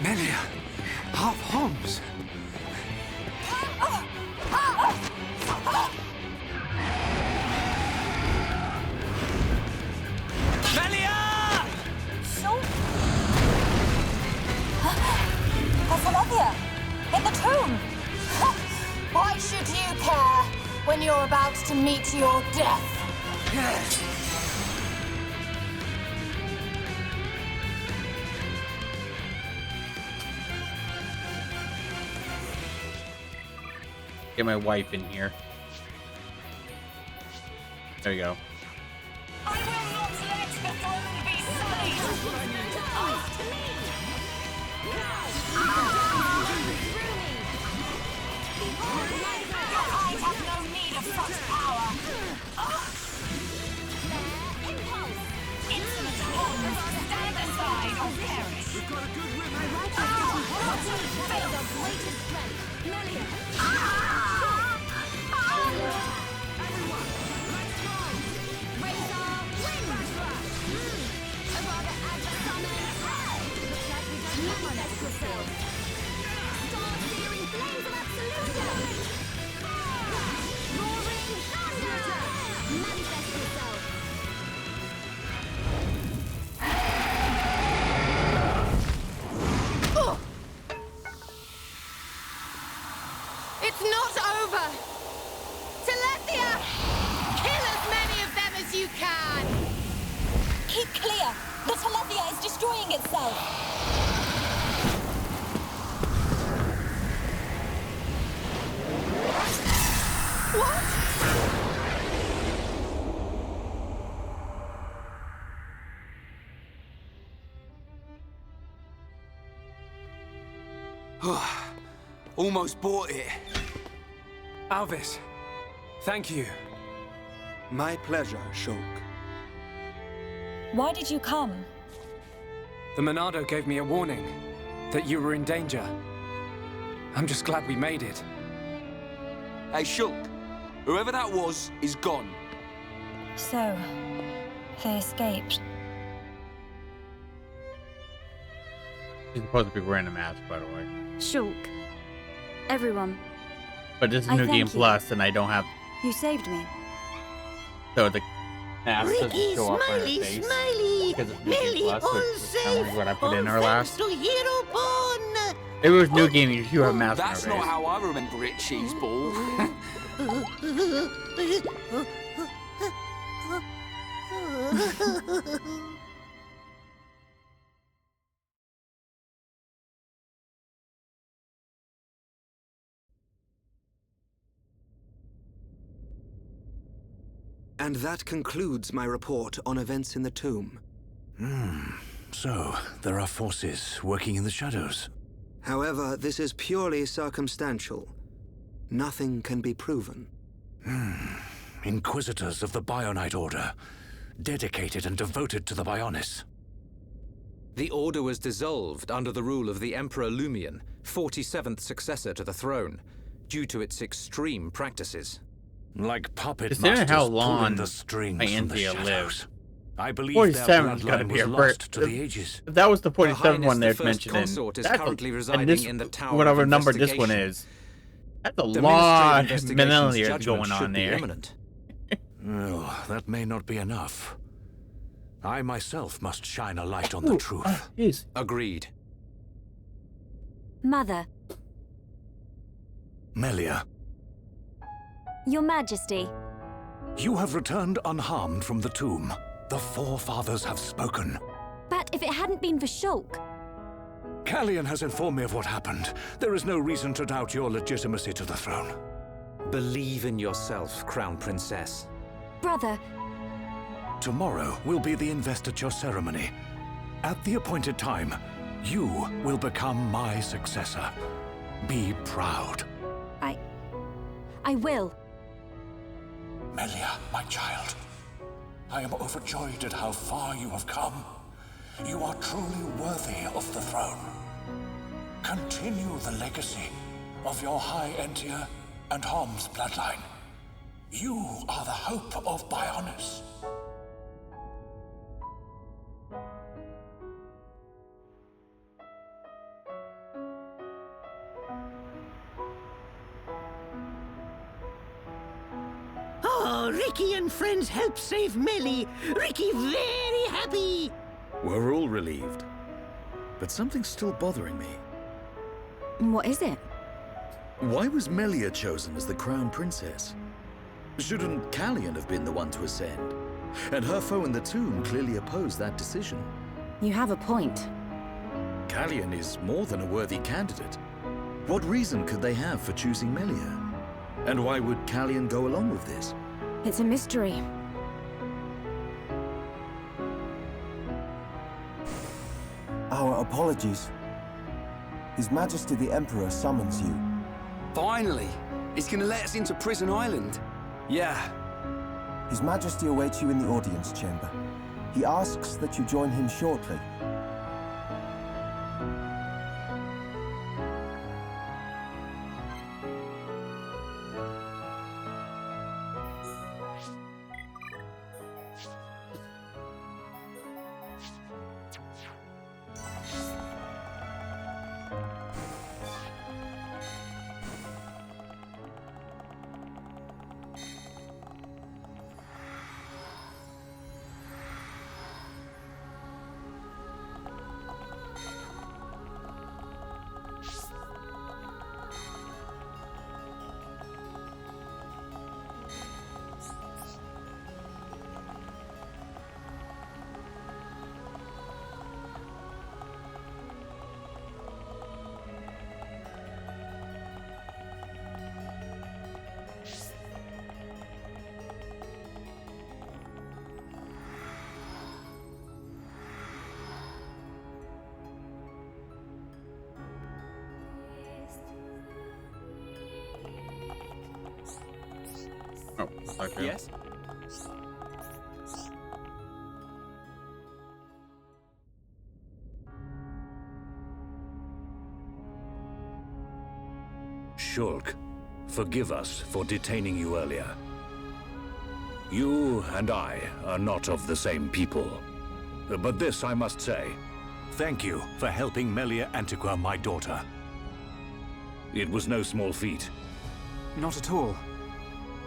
Melia, half Homs. Melia! So? That's Olivia, in the tomb. Why should you care when you're about to meet your death? Get my wife in here. There you go. I will not let the throne be sullied! I have no need of such power! Insolent horns, stand aside or perish! We've got a good rhythm! Fail the greatest strength! Melia! Everyone, let's go! Razor, win! A rather agile summon! Looks like we don't manifest yourself! Start searing flames of absolution! Roaring thunder! Manifest yourself! It's not over! Telethia! Kill as many of them as you can! Keep clear! The Telethia is destroying itself! Almost bought it. Alvis, thank you. My pleasure, Shulk. Why did you come? The Monado gave me a warning that you were in danger. I'm just glad we made it. Hey, Shulk. Whoever that was is gone. So, they escaped. She's supposed to be wearing a mask, by the way. Shulk. Everyone. But this is I New thank Game you. Plus, and I don't have. You saved me. So the mask doesn't Ricky, show up on her smiley, face. smiley! Because it's New Game Melly, Plus, all which is kind of like what I put in her last. to Hero Born! If it was New Game, you have a mask on her That's face. not how I remember it, cheeseball. And that concludes my report on events in the tomb. So, there are forces working in the shadows. However, this is purely circumstantial. Nothing can be proven. Inquisitors of the Bionite Order, dedicated and devoted to the Bionis. The Order was dissolved under the rule of the Emperor Lumion, 47th successor to the throne, due to its extreme practices. Like puppet Considering masters how pulling long the strings from the Ianthea shadows. lived, I believe 47's their got to bloodline be was a lost to birth. the ages. If that was the 47 Highness one the they're First mentioning, Consort is that's currently and residing this, in the Tower whatever of number this one Investigation. is, that's a The lot Ministry of of Investigation's millennia judgment going on should be there. imminent. Well, that may not be enough. I myself must shine a light on the truth. Agreed. Mother, Melia, Your Majesty. you have returned unharmed from the tomb. The forefathers have spoken. But if it hadn't been for Shulk, Callian has informed me of what happened. There is no reason to doubt your legitimacy to the throne. Believe in yourself, Crown Princess. brother, Tomorrow will be the investiture ceremony. At the appointed time, you will become my successor. Be proud. I will. Melia, my child, I am overjoyed at how far you have come. You are truly worthy of the throne. Continue the legacy of your High Entia and Hom's bloodline. You are the hope of Bionis. Oh, Ricky and friends help save Melly. Ricky very happy. We're all relieved. But something's still bothering me. What is it? Why was Melia chosen as the crown princess? Shouldn't Callian have been the one to ascend? And her foe in the tomb clearly opposed that decision. You have a point. Callian is more than a worthy candidate. What reason could they have for choosing Melia? And why would Callian go along with this? It's a mystery. Our apologies. His Majesty the Emperor summons you. Finally! He's gonna let us into Prison Island. Yeah. His Majesty awaits you in the audience chamber. He asks that you join him shortly. Oh, okay. Yes? Shulk, forgive us for detaining you earlier. You and I are not of the same people. But this I must say. Thank you for helping Melia Antiqua, my daughter. It was no small feat. Not at all.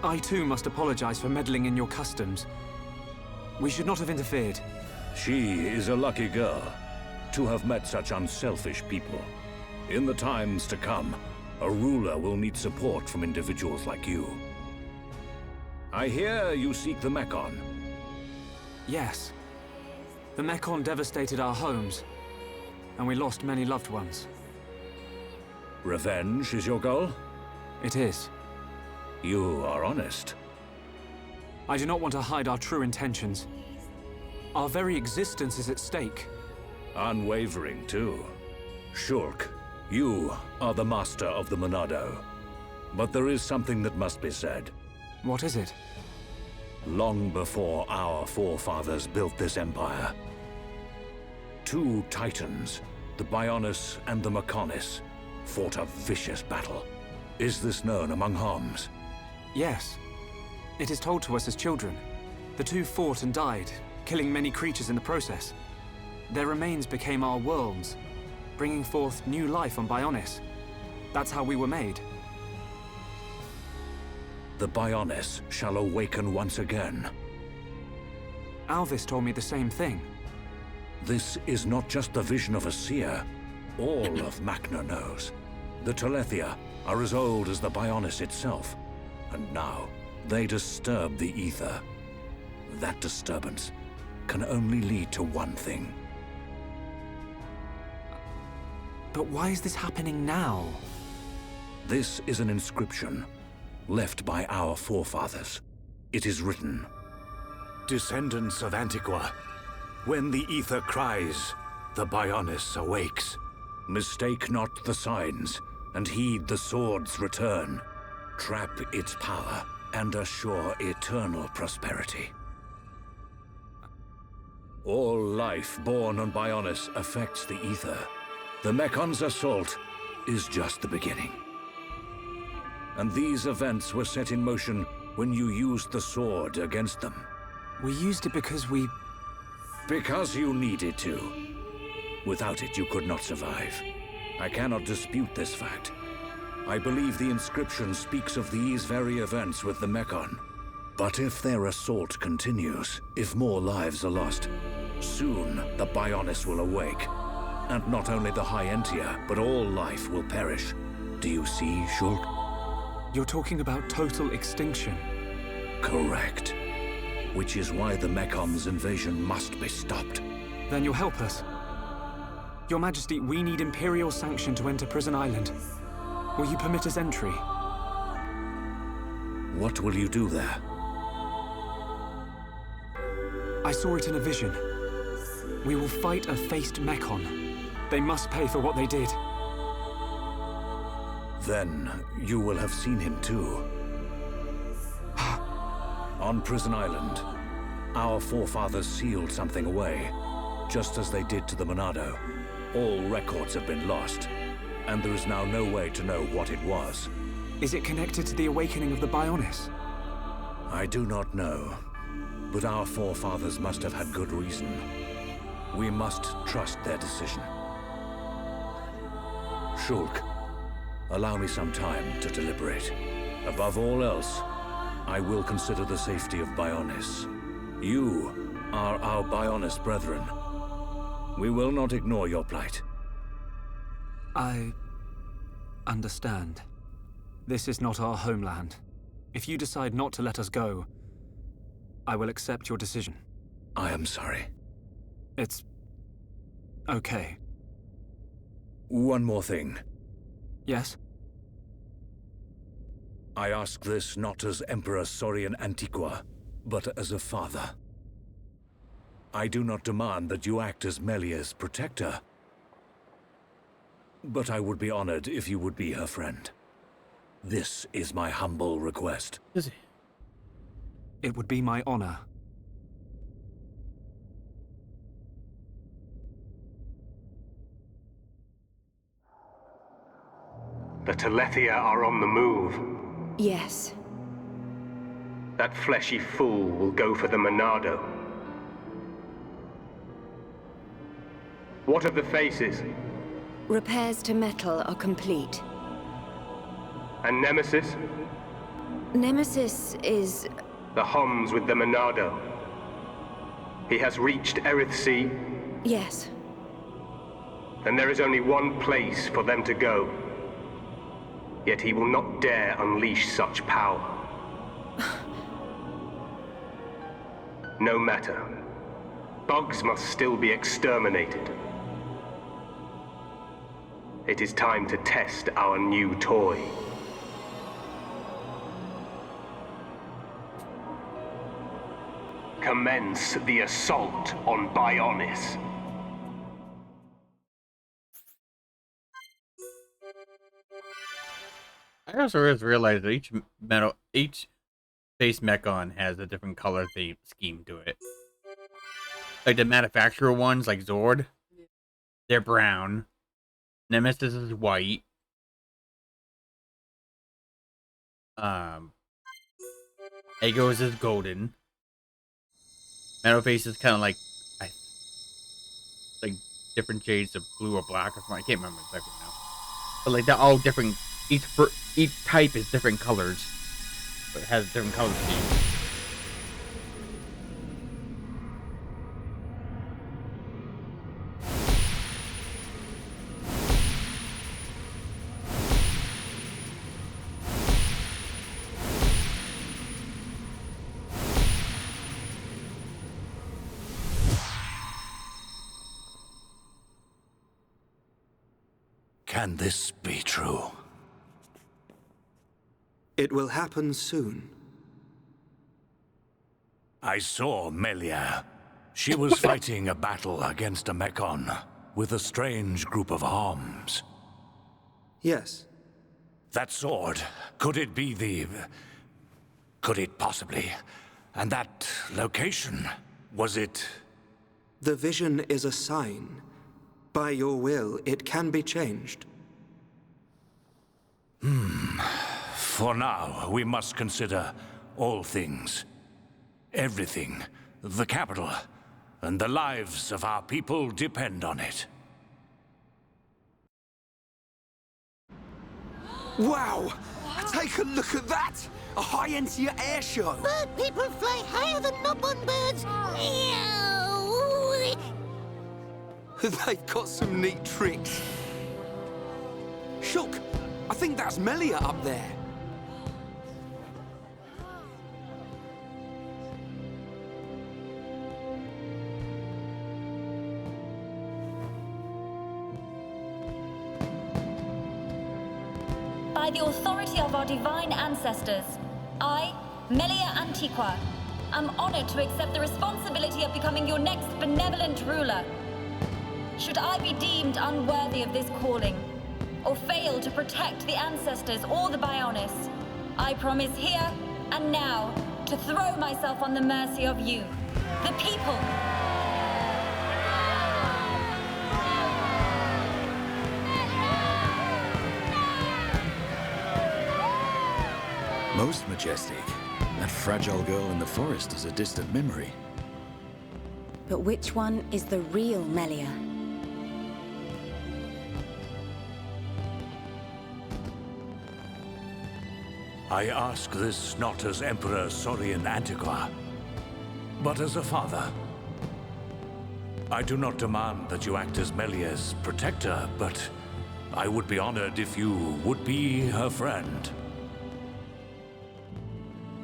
I too must apologize for meddling in your customs. We should not have interfered. She is a lucky girl to have met such unselfish people. In the times to come, a ruler will need support from individuals like you. I hear you seek the Mechon. Yes. The Mechon devastated our homes, and we lost many loved ones. Revenge is your goal? It is. You are honest. I do not want to hide our true intentions. Our very existence is at stake. Unwavering, too. Shulk, you are the master of the Monado. But there is something that must be said. What is it? Long before our forefathers built this empire, two titans, the Bionis and the Mechonis, fought a vicious battle. Is this known among Homs? Yes. It is told to us as children. The two fought and died, killing many creatures in the process. Their remains became our worlds, bringing forth new life on Bionis. That's how we were made. The Bionis shall awaken once again. Alvis told me the same thing. This is not just the vision of a seer. All of Macna knows. The Telethia are as old as the Bionis itself. And now, they disturb the ether. That disturbance can only lead to one thing. But why is this happening now? This is an inscription left by our forefathers. It is written, "Descendants of Antiqua, when the ether cries, the Bionis awakes. Mistake not the signs, and heed the sword's return. Trap its power, and assure eternal prosperity." All life born on Bionis affects the ether. The Mechon's assault is just the beginning. And these events were set in motion when you used the sword against them. We used it because we... Because you needed to. Without it, you could not survive. I cannot dispute this fact. I believe the inscription speaks of these very events with the Mechon. But if their assault continues, if more lives are lost, soon the Bionis will awake. And not only the High Entia, but all life will perish. Do you see, Shulk? You're talking about total extinction. Correct. Which is why the Mechon's invasion must be stopped. Then you'll help us. Your Majesty, we need Imperial sanction to enter Prison Island. Will you permit us entry? What will you do there? I saw it in a vision. We will fight a faced Mechon. They must pay for what they did. Then you will have seen him too. On Prison Island, our forefathers sealed something away, just as they did to the Monado. All records have been lost, and there is now no way to know what it was. Is it connected to the awakening of the Bionis? I do not know, but our forefathers must have had good reason. We must trust their decision. Shulk, allow me some time to deliberate. Above all else, I will consider the safety of Bionis. You are our Bionis brethren. We will not ignore your plight. I understand. This is not our homeland. If you decide not to let us go, I will accept your decision. I am sorry. It's okay. One more thing. Yes? I ask this not as Emperor Saurian Antiqua, but as a father. I do not demand that you act as Melia's protector, but I would be honored if you would be her friend. This is my humble request. It would be my honor. The Telethia are on the move. Yes. That fleshy fool will go for the Monado. What of the faces? Repairs to metal are complete. And Nemesis? Nemesis is... The Homs with the Monado. He has reached Erith Sea? Yes. Then there is only one place for them to go. Yet he will not dare unleash such power. No matter. Bugs must still be exterminated. It is time to test our new toy. Commence the assault on Bionis. I also just realized that each face mechon has a different color theme scheme to it. Like the manufacturer ones, like Zord, they're brown. Nemesis is white. Egos is golden. Metalface is kind of like different shades of blue or black or something. I can't remember exactly now. But like they're all different. Each type is different colors, but it has a different color scheme. Can this be true? It will happen soon. I saw Melia. She was fighting a battle against a mechon with a strange group of Homs. Yes. That sword, could it be the... Could it possibly... And that location, was it... The vision is a sign. By your will, it can be changed. For now, we must consider all things. Everything. The capital. And the lives of our people depend on it. Wow! Take a look at that! A high-end air show! Bird people fly higher than knob-on birds. They've got some neat tricks. Shulk, I think that's Melia up there. By the authority of our divine ancestors, I, Melia Antiqua, am honored to accept the responsibility of becoming your next benevolent ruler. Should I be deemed unworthy of this calling, or fail to protect the ancestors or the Bionis, I promise here and now to throw myself on the mercy of you, the people. Most majestic. That fragile girl in the forest is a distant memory. But which one is the real Melia? I ask this not as Emperor Saurian Antiqua, but as a father. I do not demand that you act as Melia's protector, but I would be honored if you would be her friend.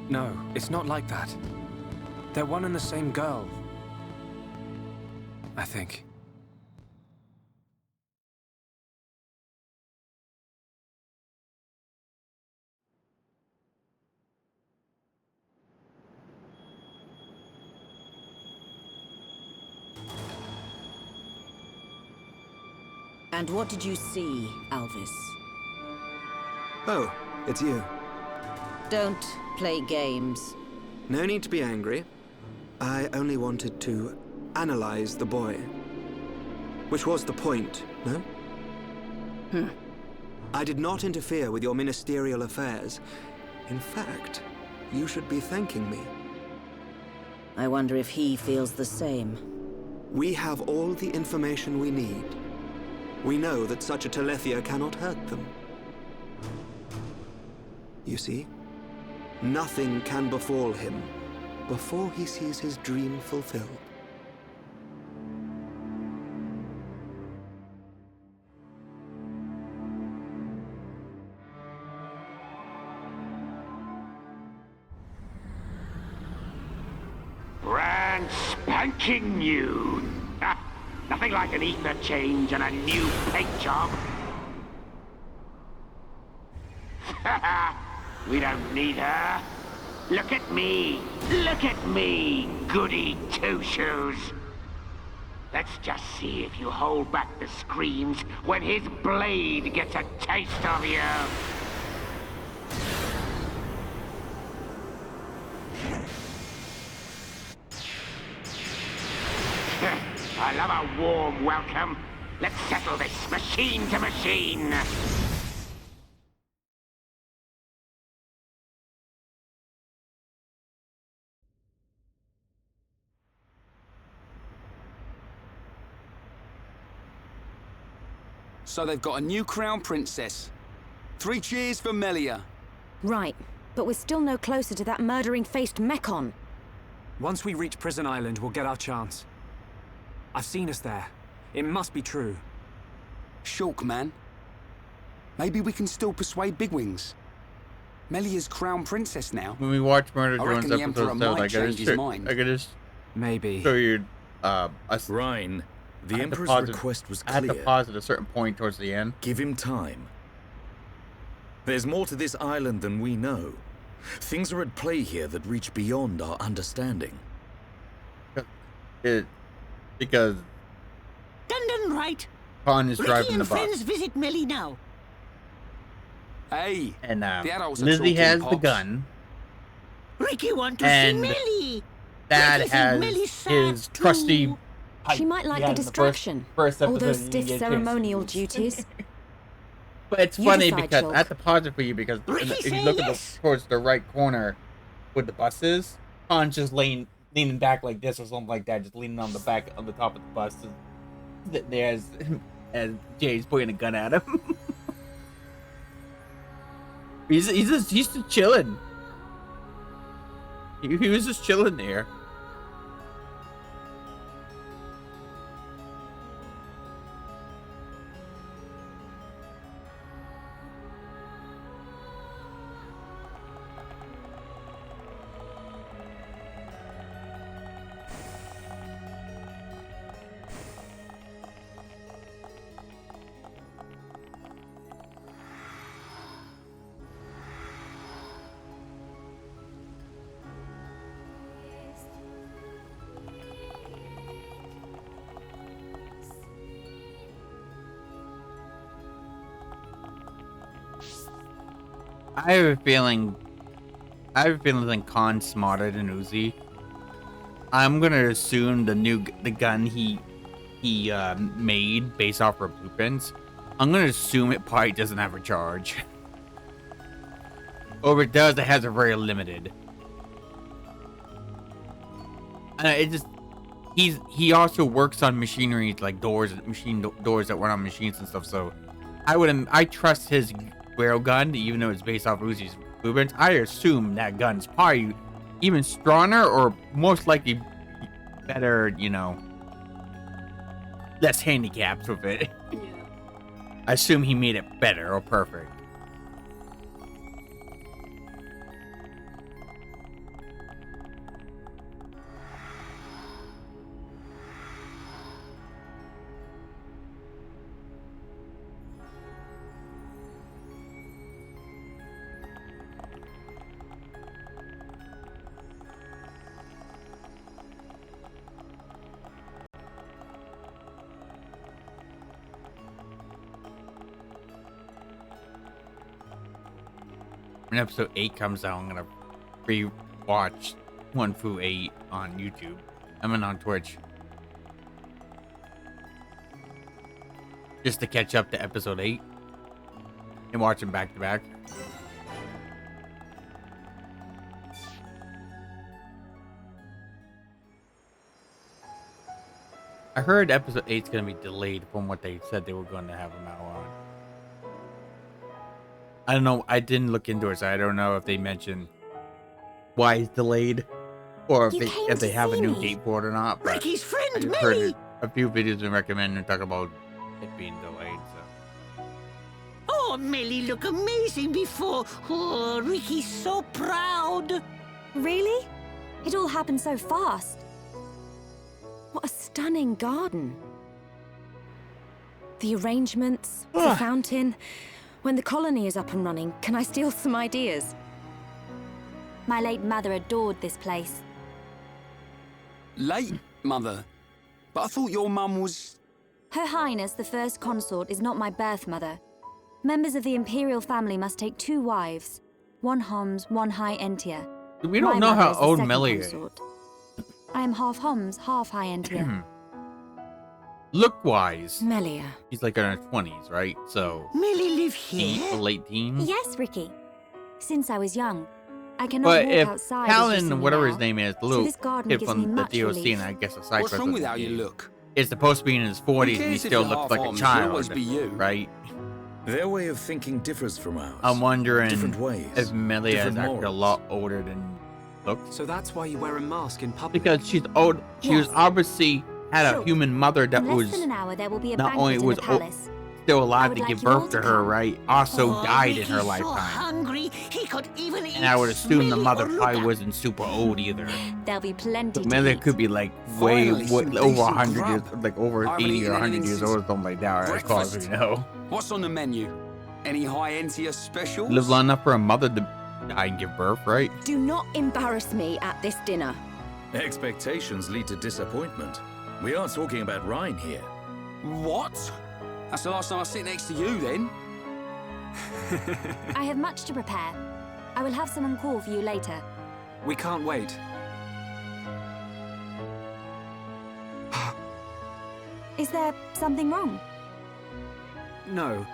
No, it's not like that. They're one and the same girl. I think. And what did you see, Alvis? Oh, it's you. Don't play games. No need to be angry. I only wanted to analyze the boy. Which was the point, no? I did not interfere with your ministerial affairs. In fact, you should be thanking me. I wonder if he feels the same. We have all the information we need. We know that such a Telethia cannot hurt them. You see? Nothing can befall him before he sees his dream fulfilled. Brand spanking new. Nothing like an ether change and a new paint job. We don't need her. Look at me. Look at me, goody two-shoes. Let's just see if you hold back the screams when his blade gets a taste of you. I love a warm welcome. Let's settle this machine to machine. So they've got a new crown princess. 3 cheers for Melia. Right, but we're still no closer to that murdering-faced Mechon. Once we reach Prison Island, we'll get our chance. I've seen us there. It must be true. Shulk, man. Maybe we can still persuade Bigwings. Melia's crown princess now. When we watch Murder I Drones reckon the Emperor episodes, might change his mind. I could just maybe show you Ryan, the Emperor's request was clear. I had to pause at a certain point towards the end. Give him time. There's more to this island than we know. Things are at play here that reach beyond our understanding. Because Dundon right. Khan is driving the Ricky bus. and friends visit Melly now. Hey, and the adults are Lizzie talking, has the Pops. gun. Ricky want to And see Melly. Dad Ricky said Melly's has sad his trusty too. pipe She might like he the had in distraction. first All episode those you stiff get ceremonial duties. But it's You funny decide, because Shulk. I have to pause it for you because if you look at towards the right corner with the buses, Khan's just leaning back like this or something like that, just leaning on the back on the top of the bus. And there's as Jay's pointing a gun at him. he's just chilling. He was just chilling there. I have a feeling that Khan's smarter than Uzi. I'm gonna assume the gun he made based off her blueprints. I'm gonna assume it probably doesn't have a charge, or if it does, it has a very limited. He also works on machinery like doors that run on machines and stuff. So I trust his railgun, even though it's based off Uzi's blueprints. I assume that gun's probably even stronger or most likely better, less handicaps with it. Yeah. I assume he made it better or perfect. When episode 8 comes out, I'm gonna re-watch 1 through 8 on YouTube. I mean on Twitch. Just to catch up to episode 8 and watch them back to back. I heard episode 8's gonna be delayed from what they said they were going to have them out on. I don't know. I didn't look into it, so I don't know if they mentioned why it's delayed, or You came if they to have a see new me. gate port or not. But Ricky's I friend, just heard Melly! a few videos been recommending and talk about it being delayed. So Oh, Melly look amazing before. Oh, Ricky's so proud. Really? It all happened so fast. What a stunning garden. The arrangements, the fountain. When the colony is up and running, can I steal some ideas? My late mother adored this place. Late, Mother? But I thought your mum was... Her Highness, the First Consort, is not my birth mother. Members of the Imperial family must take 2 wives. 1 Homs, 1 High Entia. we don't know how old Melly is. I am half Homs, half High Entia. Look-wise, Melia. she's like in her 20s, right? So Melly live here? late teens. Yes, Ricky. Since I was young. I cannot But walk if outside. as you see Callan, me whatever now. his name is, So Luke, this garden kid gives from me the much DOC, relief. and I guess a side What's quest wrong with with how you the- look? is supposed to be in his 40s, and he cares if still you're looks half like a Homs? You'll always child, be you. right? Their way of thinking differs from ours. I'm wondering Different ways. if Melia is different actually a morals. lot older than looks. So that's why you wear a mask in public? Because she's old. She was Yes. obviously had a Sure. human mother that In less was than an hour, there will be a not only banquet in was the palace. still I alive would to like give you all birth to to her, come. right? Also Oh, died in Ricky's her so lifetime. hungry, he could even eat And I would assume the Smelly mother or probably Luca. wasn't super old either. There'll be plenty So to Melia eat. could be like Finally, some over decent 100 years, grub. like over I haven't 80 eaten or 100 anything years since old, something like that, as far as we breakfast. know. What's on the menu? Any High Entia specials? Live long enough for a mother to die and give birth, right? Do not embarrass me at this dinner. Expectations lead to disappointment. We are talking about Rhine here. What? That's the last time I sit next to you, then. I have much to prepare. I will have someone call for you later. We can't wait. Is there something wrong? No.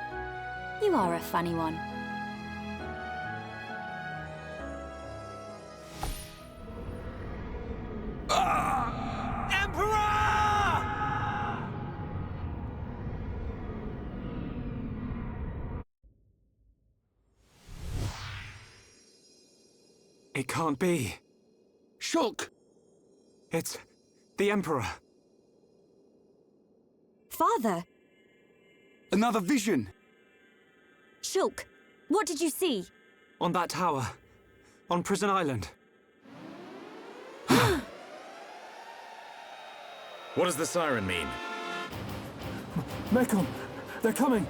You are a funny one. It can't be. Shulk! It's the Emperor. Father! Another vision! Shulk, what did you see? On that tower. On Prison Island. What does the siren mean? Mekon! They're coming!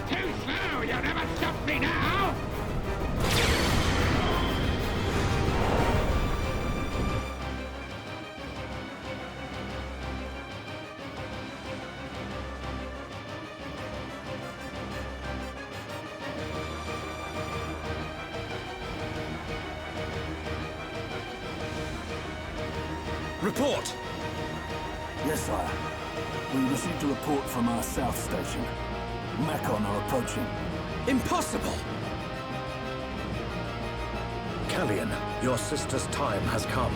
Too slow! You'll never stop me now! Report! Yes, sire. We received a report from our south station. Mekon are approaching. Impossible! Callian, your sister's time has come.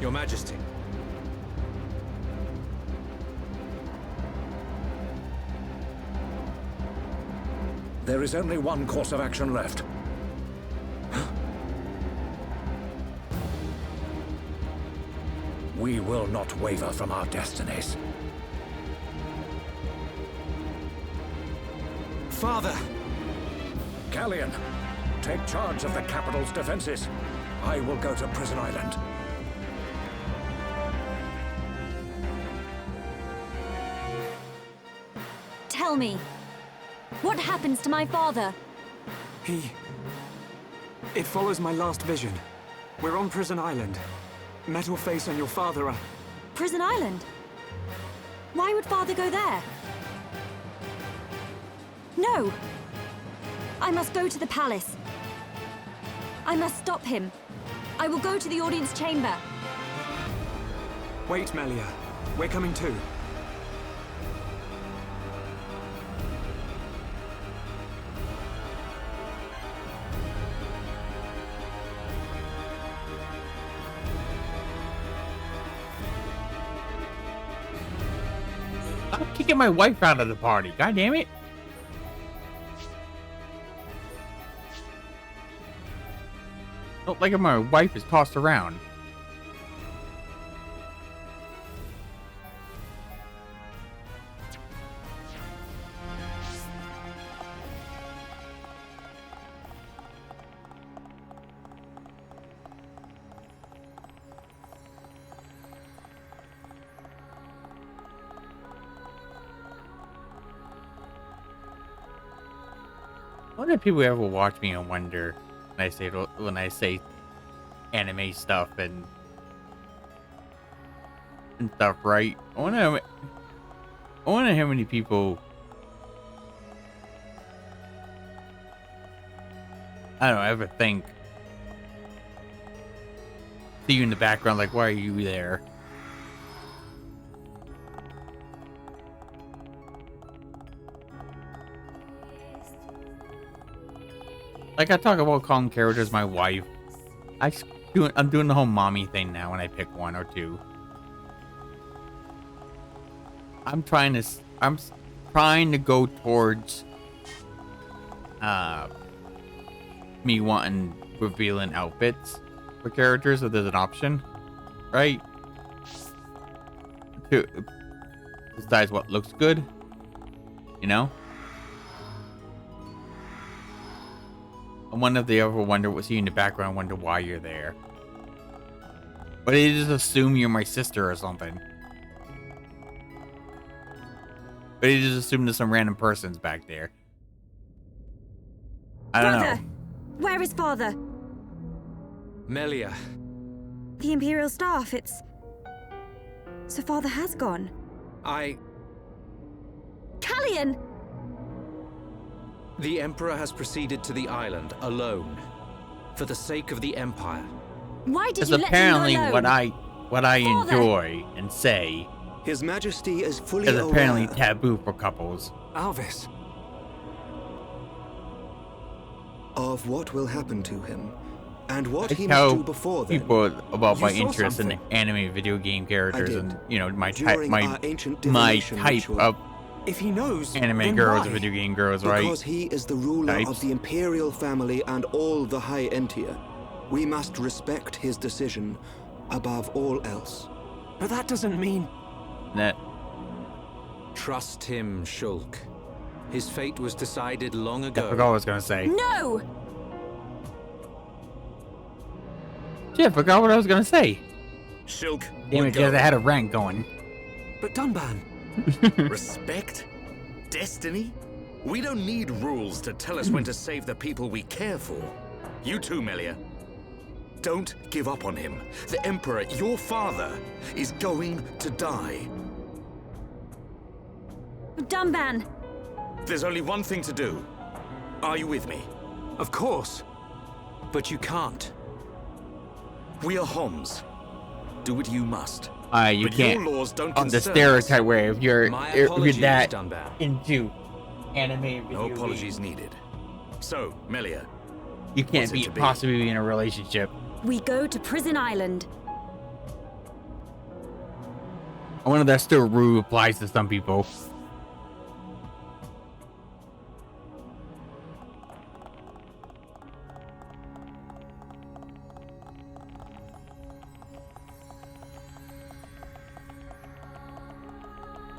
Your Majesty. There is only one course of action left. We will not waver from our destinies. Father! Callian, take charge of the capital's defenses. I will go to Prison Island. Tell me, what happens to my father? It follows my last vision. We're on Prison Island. Metalface and your father are... Prison Island? Why would father go there? No! I must go to the palace. I must stop him. I will go to the audience chamber. Wait, Melia. We're coming too. I'm kicking my wife out of the party. God damn it. Don't like if my wife is tossed around. I wonder if people ever watch me and wonder when I say anime stuff and stuff, right? I wonder how many people, I don't know, ever think, see you in the background, like, why are you there? Like, I talk about calling characters my wife. I'm doing the whole mommy thing now when I pick one or two. I'm trying to go towards me wanting revealing outfits for characters, so there's an option, right? To decide what looks good, you know? I wonder if they ever wonder what's you in the background, wonder why you're there. But they just assume you're my sister or something. But they just assume there's some random person's back there. I don't know. Where is Father? Melia. The Imperial staff, So Father has gone. Callian! The Emperor has proceeded to the island alone, for the sake of the Empire. Why did you let him go alone? what I Father! enjoy and say, His Majesty is fully is apparently aware. taboo for couples. Alvis. Of what will happen to him, and what I he tell must do before then. people about my You saw interest in something. anime video game characters I did. and, you know, my During type, our ancient my divination type ritual. of If he knows, anime then girls why? and video game girls, right? Because he is the ruler Types. of the Imperial family and all the High Entia. We must respect his decision above all else. But that doesn't mean... That. Trust him, Shulk. His fate was decided long I ago. forgot what I was gonna say. No! Shit, I forgot what I was gonna say. Shulk, Damn it, just I had a rant going. But Dunban... Respect? Destiny? We don't need rules to tell us when to save the people we care for. You too, Melia. Don't give up on him. The Emperor, your father, is going to die. Dunban! There's only one thing to do. Are you with me? Of course. But you can't. We are Homs. Do what you must. You But can't. your laws don't On the concern stereotype way, if you're apologies, that Dunban. into anime video No apologies games, needed. So, Melia, you can't what's it be to be? possibly in a relationship. We go to Prison Island. I wonder if that still rule applies to some people.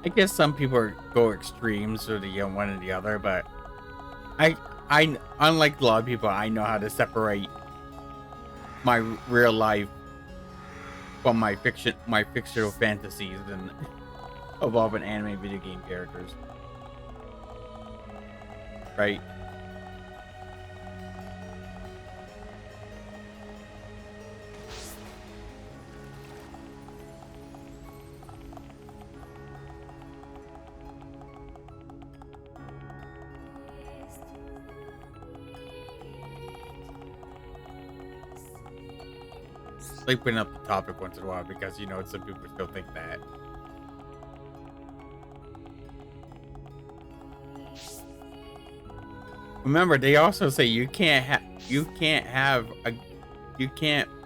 I guess some people go extremes or the one or the other, but I unlike a lot of people, I know how to separate my real life from my fictional fantasies and involving anime video game characters. Right? bring up the topic once in a while because, you know, some people still think that. Remember, they also say you can't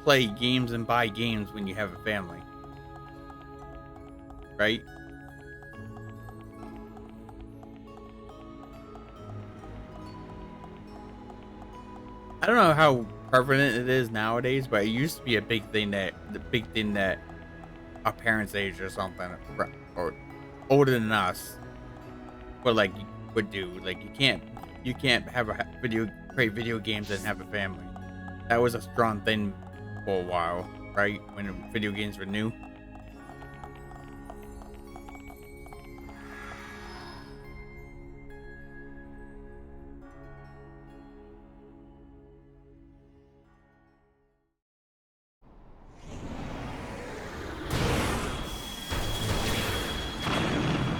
play games and buy games when you have a family. Right? I don't know how prevalent it is nowadays, but it used to be a big thing that our parents' age or something, or older than us, would do. Like you can't have create video games and have a family. That was a strong thing for a while, right? When video games were new.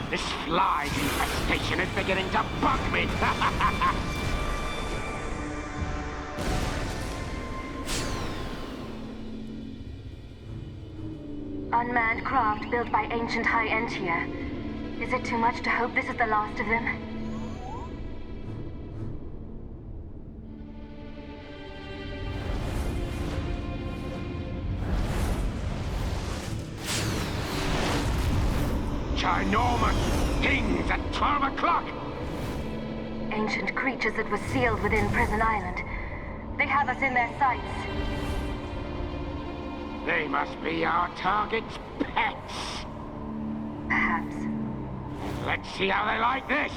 This fly infestation is beginning to bug me. Unmanned craft built by ancient High-Entia. Is it too much to hope this is the last of them? Ginormous things at 12 o'clock! Ancient creatures that were sealed within Prison Island. They have us in their sights. They must be our target's pets. Perhaps. Let's see how they like this.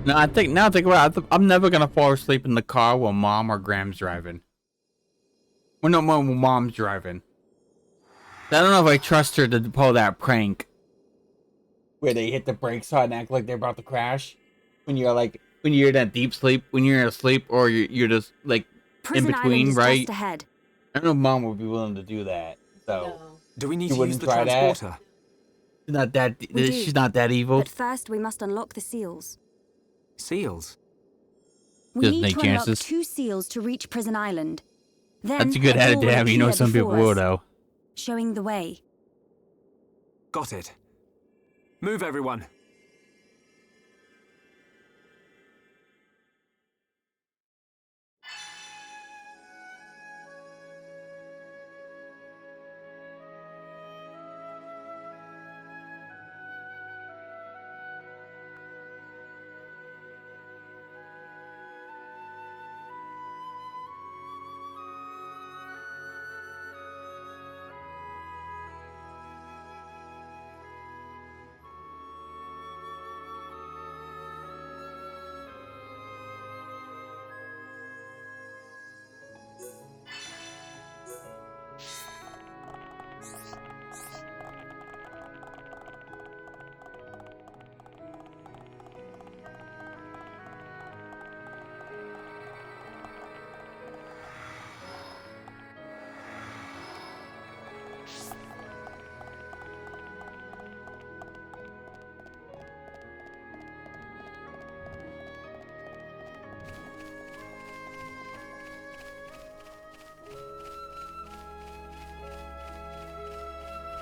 No, I think about it, I'm never gonna fall asleep in the car while mom or Gram's driving. Well, no, when mom's driving. I don't know if I trust her to pull that prank where they hit the brakes hard and act like they're about to crash. When you're in that deep sleep, when you're asleep, or you're just like Prison in between, Island is right? just ahead. I don't know if mom would be willing to do that. So, do we need you to use wouldn't the try that? transporter? She's not that. We do. She's not that evil. But first, we must unlock the seals. Seals? We Just need make to unlock chances. 2 seals to reach Prison Island. Then That's a good door attitude to will have. You know, appear some people before will us, though. showing the way. Got it. Move, everyone.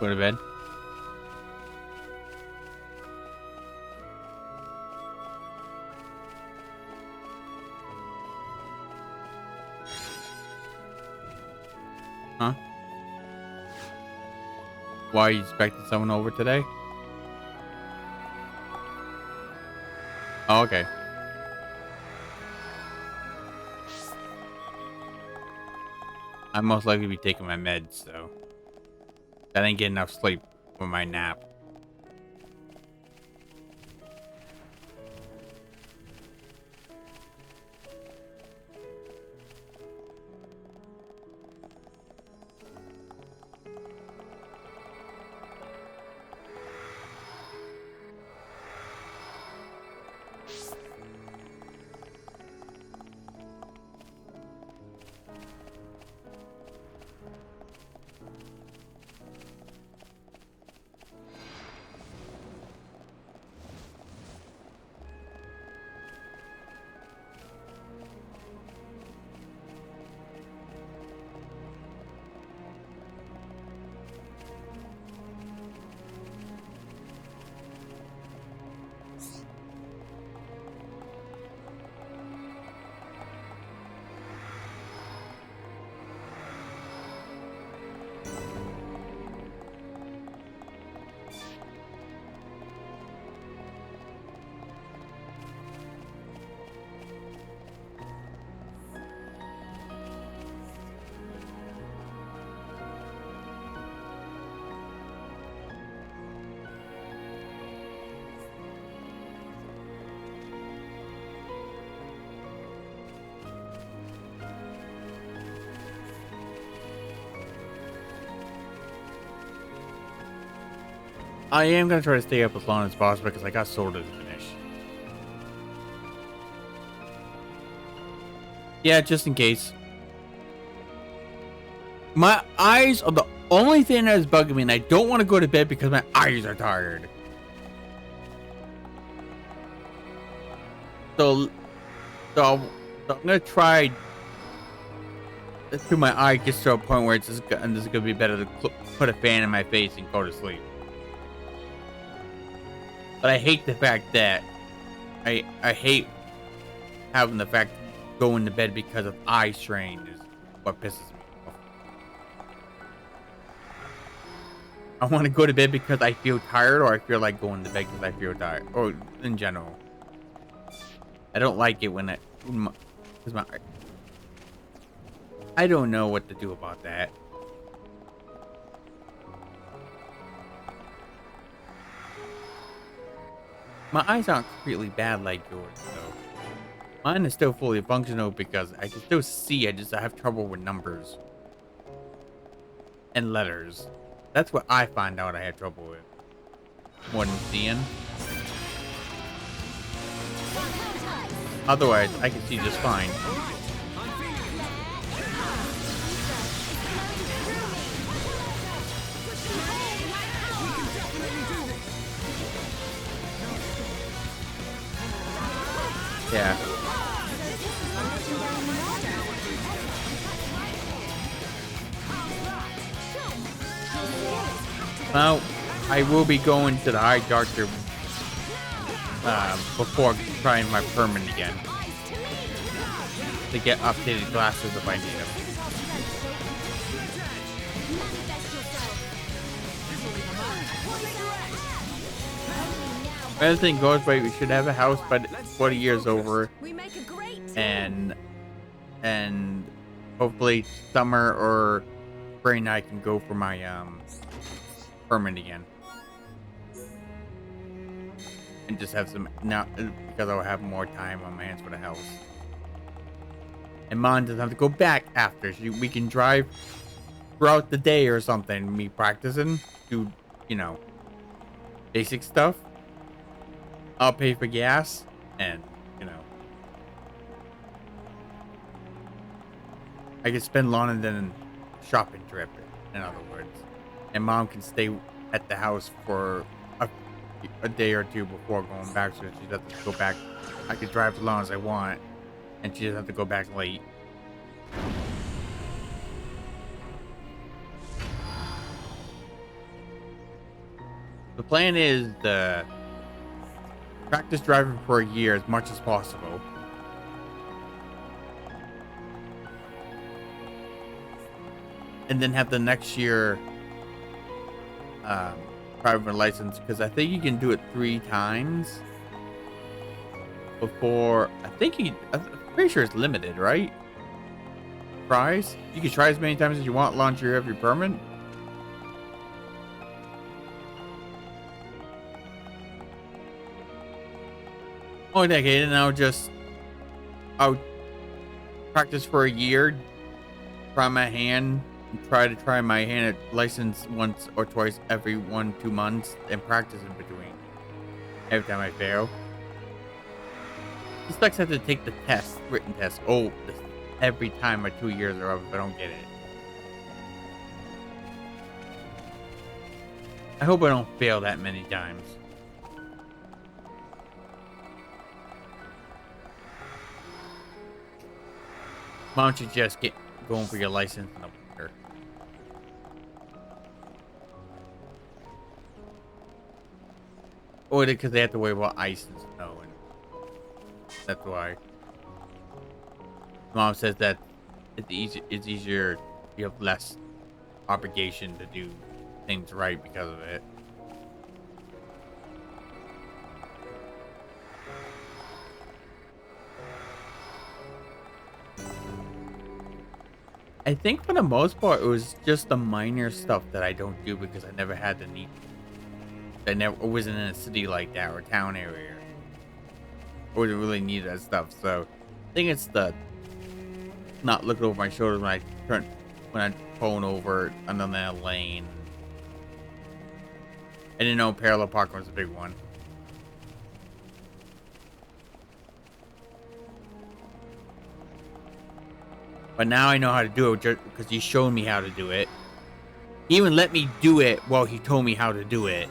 Go to bed. Huh? Why are you expecting someone over today? Oh, okay. I'm most likely to be taking my meds, so I didn't get enough sleep for my nap. I am gonna try to stay up as long as possible because I got Sword to finish. Yeah, just in case. My eyes are the only thing that is bugging me, and I don't want to go to bed because my eyes are tired. So I'm gonna try until my eye gets to a point where it's just, and this is gonna be better to put a fan in my face and go to sleep. But I hate the fact that I hate having the fact going to bed because of eye strain is what pisses me off. I want to go to bed because I feel tired, or I feel like going to bed because I feel tired, or in general. I don't like it when I don't know what to do about that. My eyes aren't completely bad like yours, though. Mine is still fully functional because I can still see. I have trouble with numbers and letters. That's what I find out I have trouble with more than seeing. Otherwise, I can see just fine. Yeah. Well, I will be going to the eye doctor before trying my permanent again to get updated glasses if I need them. Everything goes right, we should have a house by 40 years over, and hopefully summer or spring I can go for my permanent again, and just have some now because I'll have more time on my hands for the house. And Mom doesn't have to go back after. We can drive throughout the day or something. Me practicing, do basic stuff. I'll pay for gas, and I can spend longer than a shopping trip, in other words. And Mom can stay at the house for a day or two before going back, so she doesn't have to go back. I could drive as long as I want, and she doesn't have to go back late. The plan is to practice driving for a year as much as possible. And then have the next year private license, because I think you can do it 3 times before. I'm pretty sure it's limited, right? Tries? You can try as many times as you want, launch your every permit. Oh, okay, and I'll practice for a year, try my hand, and try my hand at license once or twice every 1-2 months, and practice in between. Every time I fail. It sucks I have to take the test, written test, every time my 2 years are up if I don't get it. I hope I don't fail that many times. Why don't you just get going for your license in the winter? Or because they have to worry about ice and snow, and that's why. Mom says that it's easier, you have less obligation to do things right because of it. I think for the most part, it was just the minor stuff that I don't do because I never had the need. I wasn't in a city like that or town area. I wouldn't really need that stuff. So I think it's the not looking over my shoulders when I phone over another lane. I didn't know parallel parking was a big one. But now I know how to do it just because he showed me how to do it. He even let me do it while he told me how to do it.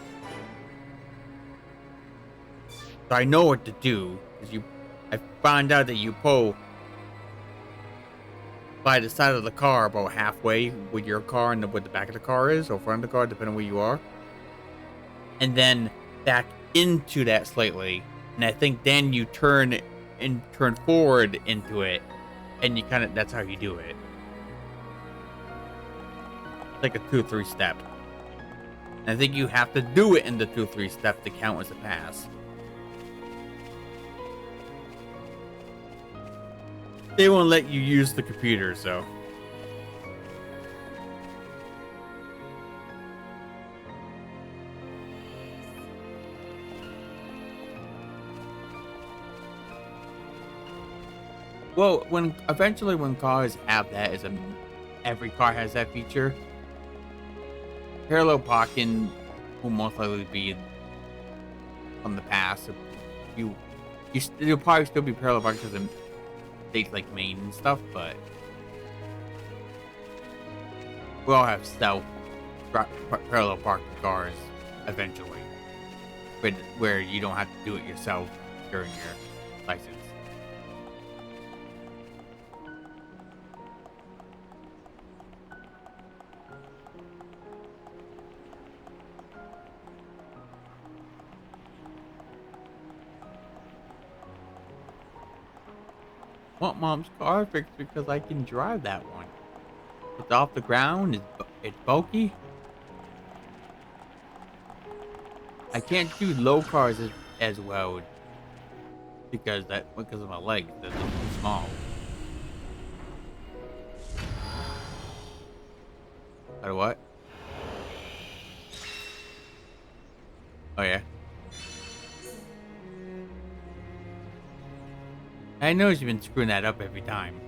So I know what to do. I found out that you pull by the side of the car about halfway with your car and what the back of the car is, or front of the car, depending on where you are. And then back into that slightly. And I think then you turn forward into it. And you kind of, that's how you do it. It's like a 2-3 step. And I think you have to do it in the 2-3 step to count as a pass. They won't let you use the computer, so. Well, eventually when cars have that, every car has that feature. Parallel parking will most likely be from the past. You'll probably still be parallel parking because of states like Maine and stuff, but we all have stealth parallel parking cars eventually, where you don't have to do it yourself during your license. Want Mom's car fixed because I can drive that one. It's off the ground. It's bulky. I can't do low cars as well because of my legs. They're too small. Or what? Oh yeah. I know you've been screwing that up every time.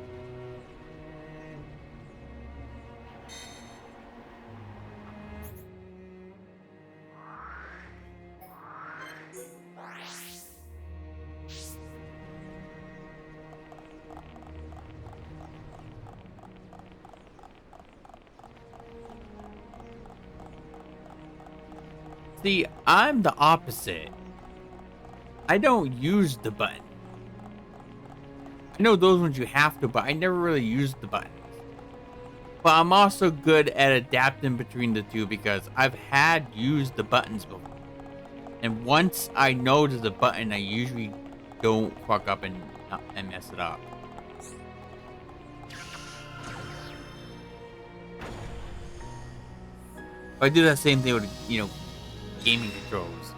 See, I'm the opposite. I don't use the button. I know those ones you have to, but I never really used the buttons. But I'm also good at adapting between the two because I've had used the buttons before. And once I know there's a button, I usually don't fuck up and mess it up. I do that same thing with, gaming controls.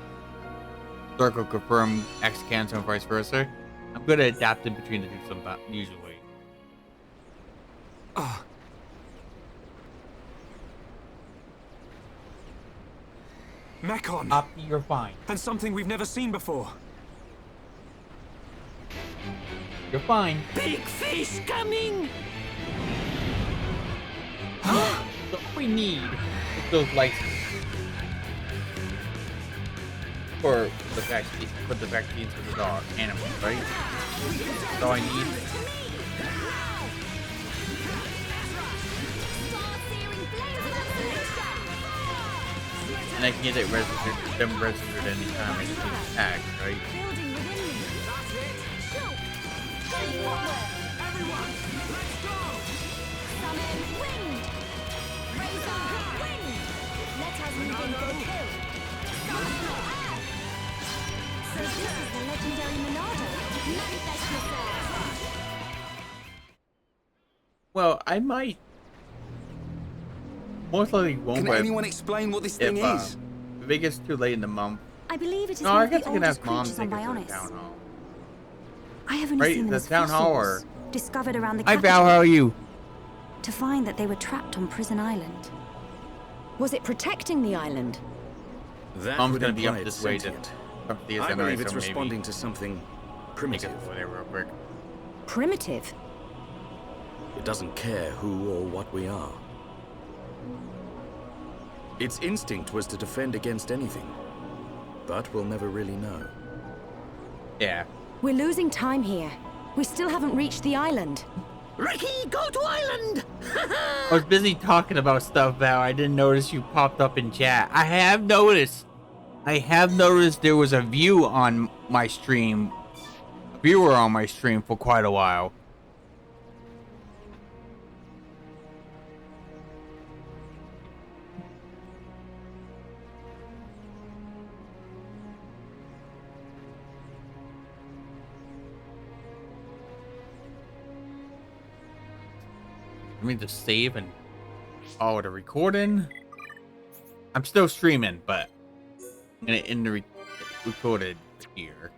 Circle confirm X cancel and vice versa. I'm good at adapting between the two usually. Mekon! You're fine. And something we've never seen before. You're fine. Big fish coming! What we need is those licenses. For the vaccines for the dog animals, right? That's all I need. And I can get it registered anytime I just need a tag, right? So this is the legendary Monado. Manifest yourself. Well, I might. Most likely won't. Can anyone explain what this thing is? If it gets too late in the month. I believe it is No, one I of the guess I can oldest ask Mom to creatures on take us to the Bionis. town hall. I have only seen them The as town hall, fossils, or discovered around the Hi, capital. Val. How are you? To find that they were trapped on Prison Island. Was it protecting the island? That Mom's would gonna be up imply this it's way sentient. to I believe it's so maybe responding to something primitive. Whatever, real quick. Primitive? It doesn't care who or what we are. Its instinct was to defend against anything. But we'll never really know. Yeah. We're losing time here. We still haven't reached the island. Ricky, go to island! I was busy talking about stuff, Val. I didn't notice you popped up in chat. I have noticed there was a view on my stream. A viewer on my stream for quite a while. Let me just save and follow the recording. I'm still streaming, but I'm gonna end the recorded here.